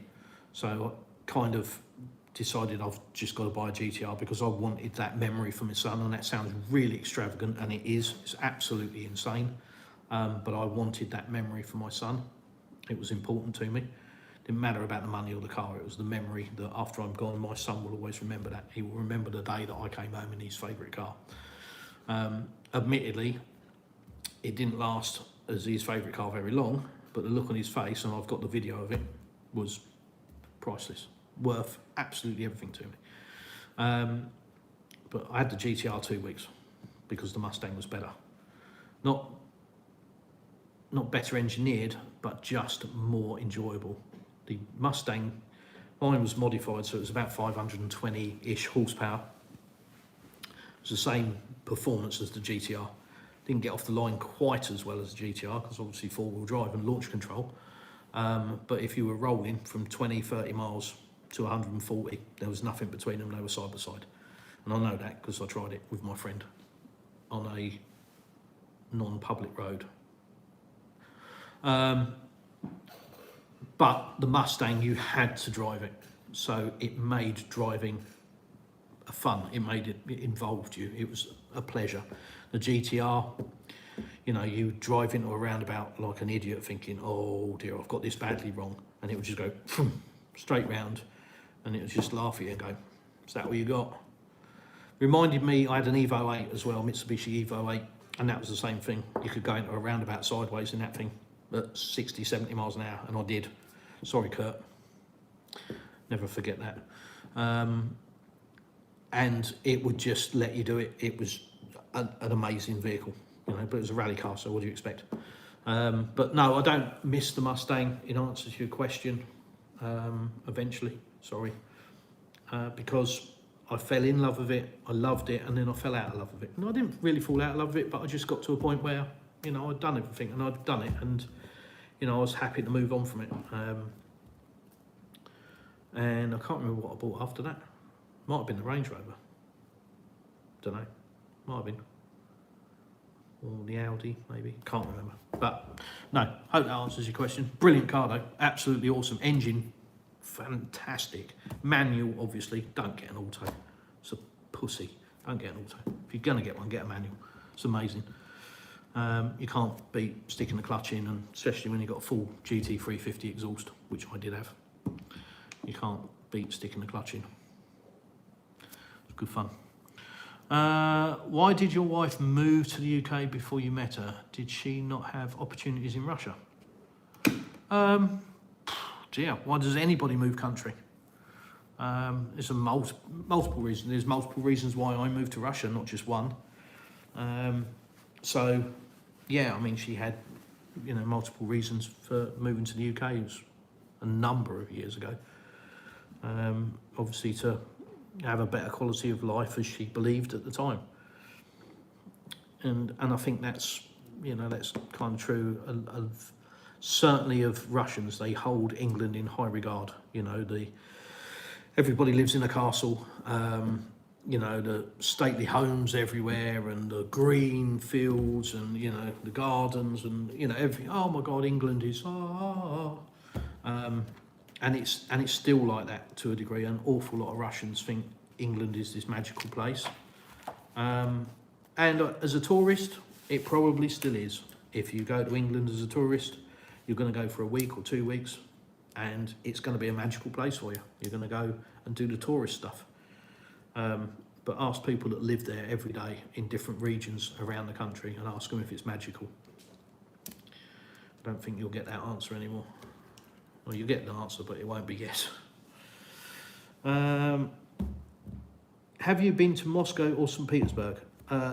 So I kind of decided I've just got to buy a GTR because I wanted that memory for my son. And that sounds really extravagant, and it is. It's absolutely insane. But I wanted that memory for my son. It was important to me. Didn't matter about the money or the car. It was the memory that after I'm gone, my son will always remember that. He will remember the day that I came home in his favourite car. Admittedly, it didn't last as his favourite car very long, but the look on his face, and I've got the video of it, was priceless. Worth absolutely everything to me. But I had the GTR 2 weeks because the Mustang was better. Not better engineered, but just more enjoyable. The Mustang, mine was modified, so it was about 520-ish horsepower. It was the same performance as the GTR. Didn't get off the line quite as well as the GTR, because obviously 4-wheel drive and launch control. But if you were rolling from 20, 30 miles to 140, there was nothing between them, they were side by side. And I know that because I tried it with my friend on a non-public road. But the Mustang, you had to drive it, so it made driving fun. It involved you. It was a pleasure. The GTR, you drive into a roundabout like an idiot, thinking, "Oh dear, I've got this badly wrong," and it would just go straight round, and it would just laugh at you and go, "Is that what you got?" Reminded me, I had an Evo 8 as well, Mitsubishi Evo 8, and that was the same thing. You could go into a roundabout sideways in that thing at 60, 70 miles an hour, and I did. Sorry, Kurt. Never forget that. And it would just let you do it. It was an amazing vehicle, but it was a rally car, so what do you expect? But no, I don't miss the Mustang, in answer to your question, eventually, sorry, because I fell in love with it, I loved it, and then I fell out of love with it. And I didn't really fall out of love with it, but I just got to a point where, I'd done everything, and I'd done it, and, I was happy to move on from it. And I can't remember what I bought after that. Might have been the Range Rover. Don't know. Might have been. Or the Audi, maybe. Can't remember. But, no, hope that answers your question. Brilliant car, though. Absolutely awesome. Engine, fantastic. Manual, obviously. Don't get an auto. It's a pussy. Don't get an auto. If you're going to get one, get a manual. It's amazing. You can't beat sticking the clutch in, and especially when you've got a full GT350 exhaust, which I did have. You can't beat sticking the clutch in. It's good fun. Why did your wife move to the UK before you met her? Did she not have opportunities in Russia? Dear, why does anybody move country? There's multiple reasons. There's multiple reasons why I moved to Russia, not just one. So, yeah, I mean, she had, multiple reasons for moving to the UK. It was a number of years ago. Obviously to have a better quality of life, as she believed at the time. And I think that's, that's kind of true of certainly of Russians. They hold England in high regard. Everybody lives in a castle. The stately homes everywhere, and the green fields, and the gardens, and everything. Oh my God, England is and it's still like that to a degree. An awful lot of Russians think England is this magical place, and as a tourist, it probably still is. If you go to England as a tourist, you're going to go for a week or 2 weeks, and it's going to be a magical place for you. You're going to go and do the tourist stuff. But ask people that live there every day in different regions around the country, and ask them if it's magical. I don't think you'll get that answer anymore. Well, you get the answer, but it won't be yes. Have you been to Moscow or St. Petersburg?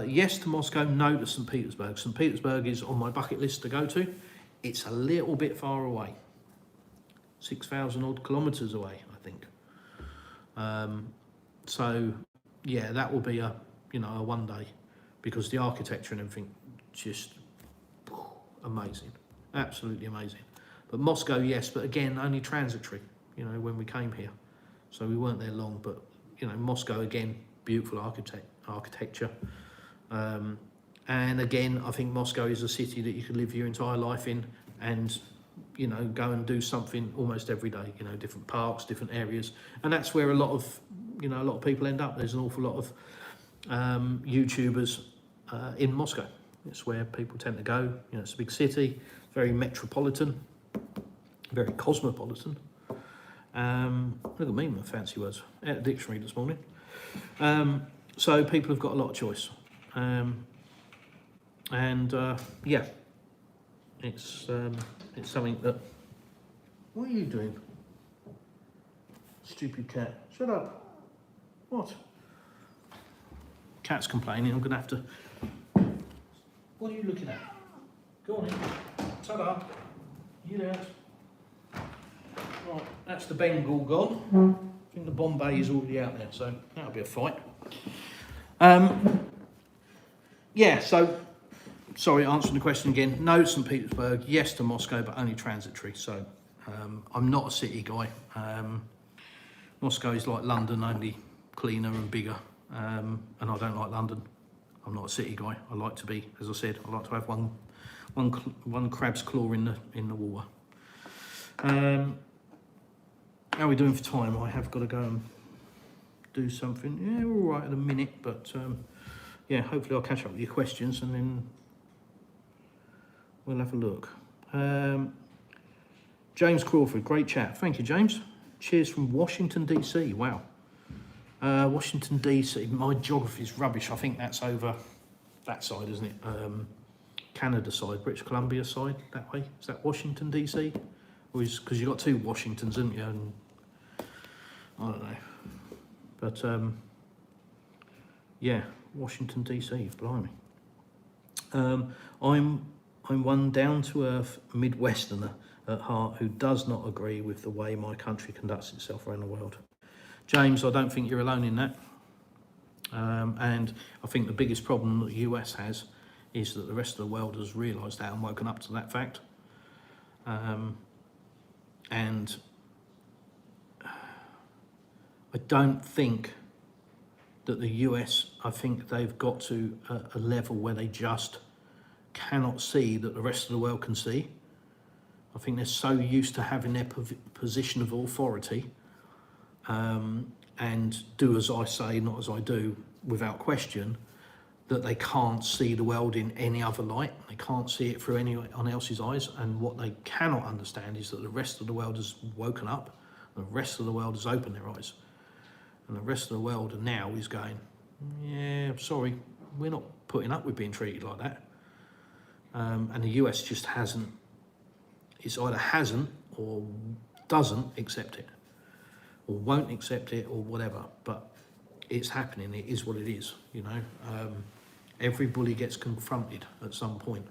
Yes to Moscow, no to St. Petersburg. St. Petersburg is on my bucket list to go to. It's a little bit far away. 6,000 odd kilometres away, I think. So yeah, that will be a a one day, because the architecture and everything just amazing, absolutely amazing. But Moscow, yes, but again only transitory. When we came here, so we weren't there long. But Moscow again, beautiful architecture. And again, I think Moscow is a city that you could live your entire life in, and go and do something almost every day. Different parks, different areas, and that's where a lot of people end up. There's an awful lot of YouTubers in Moscow. It's where people tend to go. It's a big city, very metropolitan, very cosmopolitan. Look at me, my fancy words out of the dictionary this morning. So people have got a lot of choice. Yeah, it's something that. What are you doing? Stupid cat! Shut up! What? Cat's complaining. I'm going to have to. What are you looking at? Go on in. Ta-da! You there? Right, that's the Bengal gone. I think the Bombay is already out there, so that'll be a fight. Yeah, so. Sorry, answering the question again. No, St. Petersburg. Yes to Moscow, but only transitory. So I'm not a city guy. Moscow is like London, only cleaner and bigger. And I don't like London. I'm not a city guy. I like to be, as I said, I like to have one crab's claw in the water. How are we doing for time? I have got to go and do something. Yeah, we're all right at a minute, but yeah, hopefully I'll catch up with your questions and then we'll have a look. James Crawford, great chat. Thank you, James. Cheers from Washington, D.C. Wow. Washington, D.C. My geography is rubbish. I think that's over that side, isn't it? Canada side, British Columbia side, that way. Is that Washington, D.C.? Or is, because you've got two Washingtons, haven't you? And I don't know. But, yeah, Washington, D.C., blimey. I'm one down-to-earth Midwesterner at heart who does not agree with the way my country conducts itself around the world. James, I don't think you're alone in that. And I think the biggest problem that the US has is that the rest of the world has realised that and woken up to that fact. And I don't think that the US, I think they've got to a level where they just cannot see that the rest of the world can see. I think they're so used to having their position of authority and do as I say, not as I do, without question, that they can't see the world in any other light. They can't see it through anyone else's eyes. And what they cannot understand is that the rest of the world has woken up, the rest of the world has opened their eyes. And the rest of the world now is going, yeah, sorry, we're not putting up with being treated like that. And the US just hasn't, it's either hasn't or doesn't accept it, or won't accept it, or whatever. But it's happening, it is what it is, Every bully gets confronted at some point.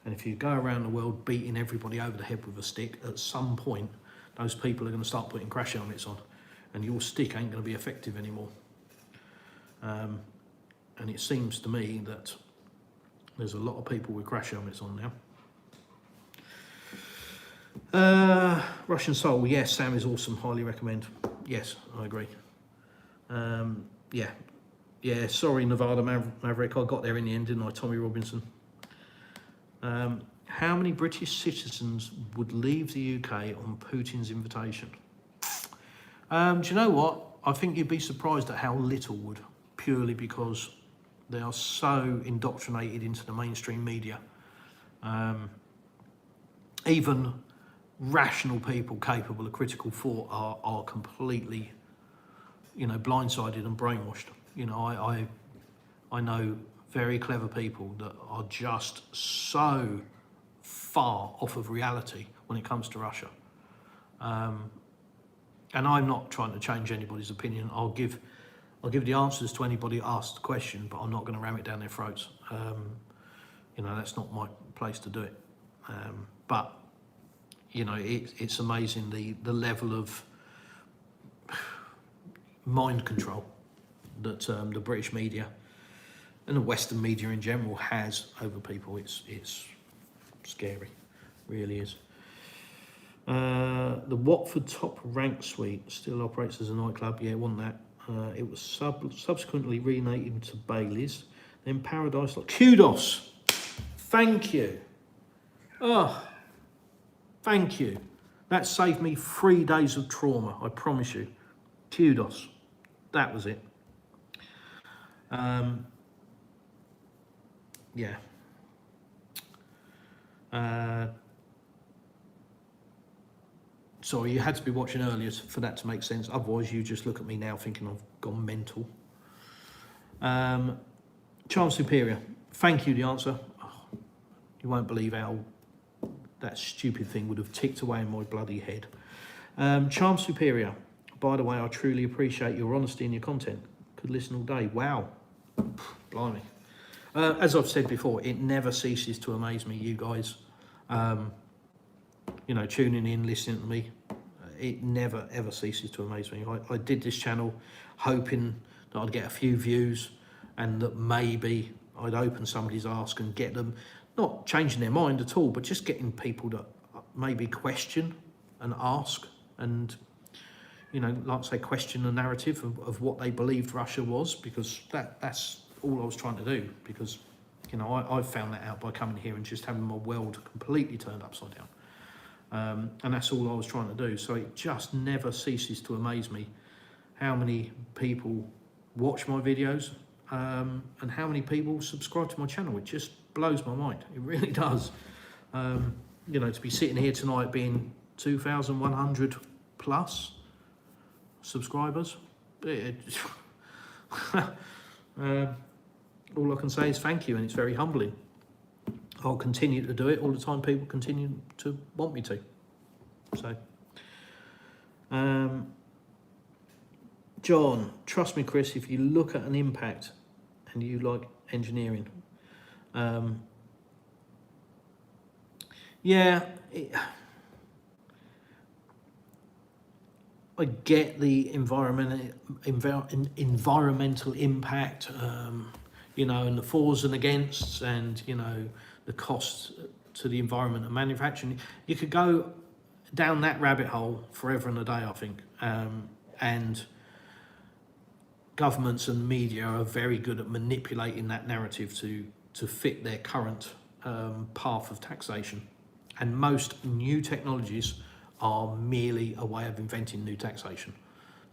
And if you go around the world beating everybody over the head with a stick, at some point, those people are going to start putting crash helmets on, and your stick ain't going to be effective anymore. And it seems to me that there's a lot of people with crash helmets on now. Russian Soul, yes, Sam is awesome, highly recommend. Yes, I agree. Yeah, sorry Nevada Maverick, I got there in the end, didn't I, Tommy Robinson. How many British citizens would leave the UK on Putin's invitation? Do you know what? I think you'd be surprised at how little would, purely because they are so indoctrinated into the mainstream media. Even rational people capable of critical thought are completely, blindsided and brainwashed. I know very clever people that are just so far off of reality when it comes to Russia. And I'm not trying to change anybody's opinion. I'll give the answers to anybody who asks the question, but I'm not going to ram it down their throats. That's not my place to do it. But you know, it's amazing the level of mind control that the British media and the Western media in general has over people. It's scary, really is. The Watford Top Rank Suite still operates as a nightclub. Yeah, it wasn't that. It was subsequently renamed to Bailey's. Then Paradise. Kudos! Thank you. Oh, thank you. That saved me 3 days of trauma, I promise you. Kudos. That was it. Yeah. Sorry, you had to be watching earlier for that to make sense. Otherwise, you just look at me now thinking I've gone mental. Charm Superior. Thank you, the answer. Oh, you won't believe how that stupid thing would have ticked away in my bloody head. Charm Superior. By the way, I truly appreciate your honesty in your content. Could listen all day. Wow. Blimey. As I've said before, it never ceases to amaze me, you guys. You know, tuning in, listening to me. It never, ever ceases to amaze me. I did this channel hoping that I'd get a few views and that maybe I'd open somebody's ask and get them, not changing their mind at all, but just getting people that maybe question and ask and, you know, like I say, question the narrative of what they believed Russia was, because that's all I was trying to do, because, you know, I've found that out by coming here and just having my world completely turned upside down. And that's all I was trying to do. So it just never ceases to amaze me how many people watch my videos and how many people subscribe to my channel. It just blows my mind. It really does. You know, to be sitting here tonight being 2,100 plus subscribers, all I can say is thank you, and it's very humbling. I'll continue to do it all the time people continue to want me to. So, John, trust me, Chris, if you look at an impact and you like engineering, I get the environmental impact, you know, and the fors and againsts, and, you know, the costs to the environment and manufacturing. You could go down that rabbit hole forever and a day, I think. And governments and media are very good at manipulating that narrative to fit their current path of taxation. And most new technologies are merely a way of inventing new taxation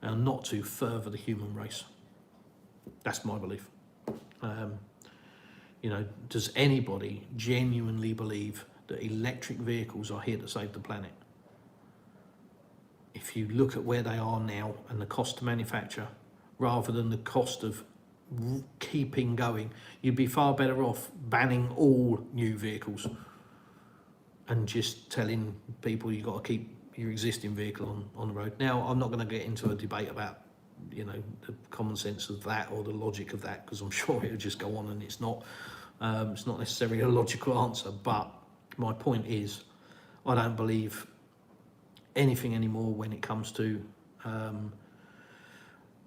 and not to further the human race. That's my belief. You know, does anybody genuinely believe that electric vehicles are here to save the planet? If you look at where they are now and the cost to manufacture, rather than the cost of keeping going, you'd be far better off banning all new vehicles and just telling people you've got to keep your existing vehicle on the road. Now, I'm not going to get into a debate about, you know, the common sense of that or the logic of that, because I'm sure it'll just go on and it's not necessarily a logical answer. But my point is, I don't believe anything anymore when it comes to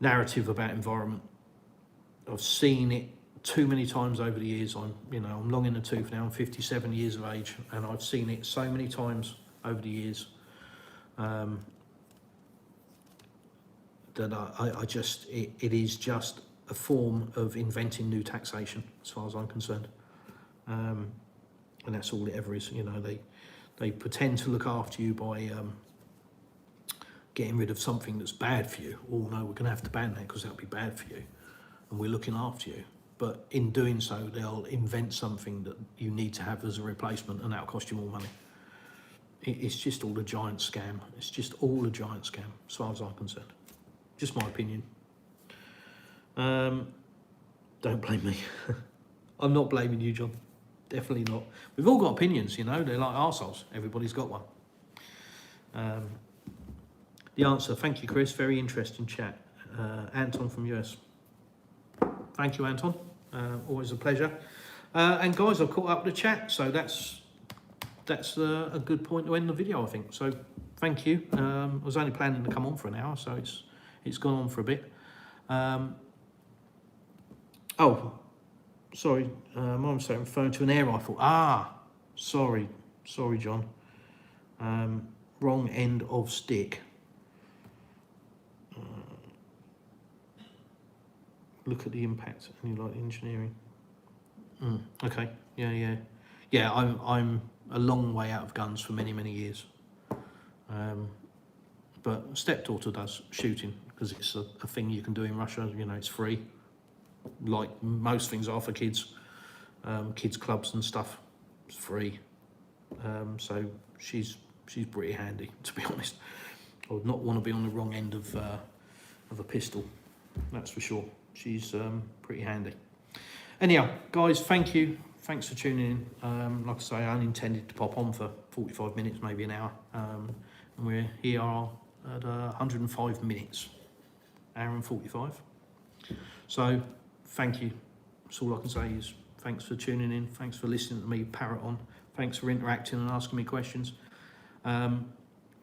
narrative about environment. I've seen it too many times over the years. I'm long in the tooth now. I'm 57 years of age, and I've seen it so many times over the years that I just, it is just a form of inventing new taxation, as far as I'm concerned. And that's all it ever is. You know, they pretend to look after you by getting rid of something that's bad for you. Oh no, we're going to have to ban that because that'll be bad for you, and we're looking after you. But in doing so, they'll invent something that you need to have as a replacement, and that'll cost you more money. It's just all a giant scam. It's just all a giant scam, as far as I'm concerned. Just my opinion. Don't blame me. I'm not blaming you, John. Definitely not. We've all got opinions, you know. They're like arseholes. Everybody's got one. The answer. Thank you, Chris. Very interesting chat. Anton from US. Thank you, Anton. Always a pleasure. And guys, I've caught up with the chat, so that's that's a good point to end the video, I think. So thank you. I was only planning to come on for an hour, so it's gone on for a bit. Oh, sorry, Mum said I'm referring to an air rifle. Ah, sorry, John. Wrong end of stick. Look at the impact, and you like engineering. Okay, yeah. I'm a long way out of guns for many years. But stepdaughter does shooting because it's a thing you can do in Russia. You know, it's free, like most things are for kids. Kids clubs and stuff, it's free. So she's pretty handy, to be honest. I would not want to be on the wrong end of a pistol, that's for sure. She's pretty handy. Anyhow, guys, thank you. Thanks for tuning in. Like I say, I only intended to pop on for 45 minutes, maybe an hour. And we're here at 105 minutes, hour and 45. So thank you. That's all I can say is thanks for tuning in. Thanks for listening to me parrot on. Thanks for interacting and asking me questions.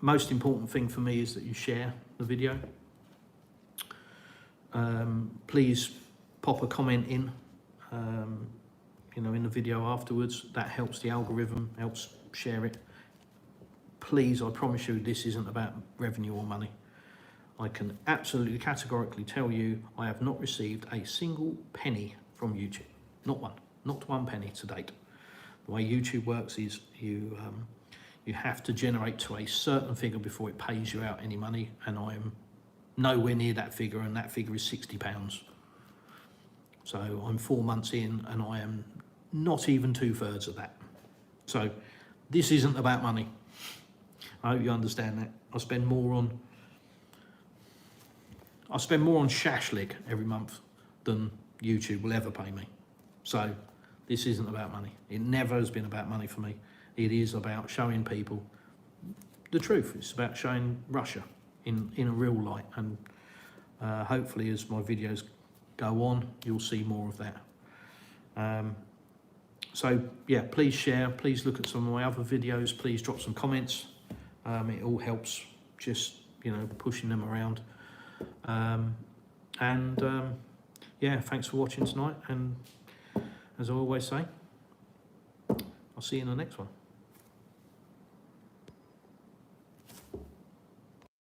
Most important thing for me is that you share the video. Please pop a comment in, in the video afterwards. That helps the algorithm, helps share it. Please, I promise you, this isn't about revenue or money. I can absolutely categorically tell you I have not received a single penny from YouTube. Not one penny to date. The way YouTube works is you have to generate to a certain figure before it pays you out any money, and I am nowhere near that figure, and that figure is £60. So I'm 4 months in and I am not even 2/3 of that. So this isn't about money. I hope you understand that. I spend more on shashlik every month than YouTube will ever pay me. So this isn't about money. It never has been about money for me. It is about showing people the truth. It's about showing Russia in a real light, and hopefully as my videos go on, you'll see more of that. So yeah, please share, please look at some of my other videos, please drop some comments. It all helps, just pushing them around. Yeah, thanks for watching tonight, and as I always say, I'll see you in the next one.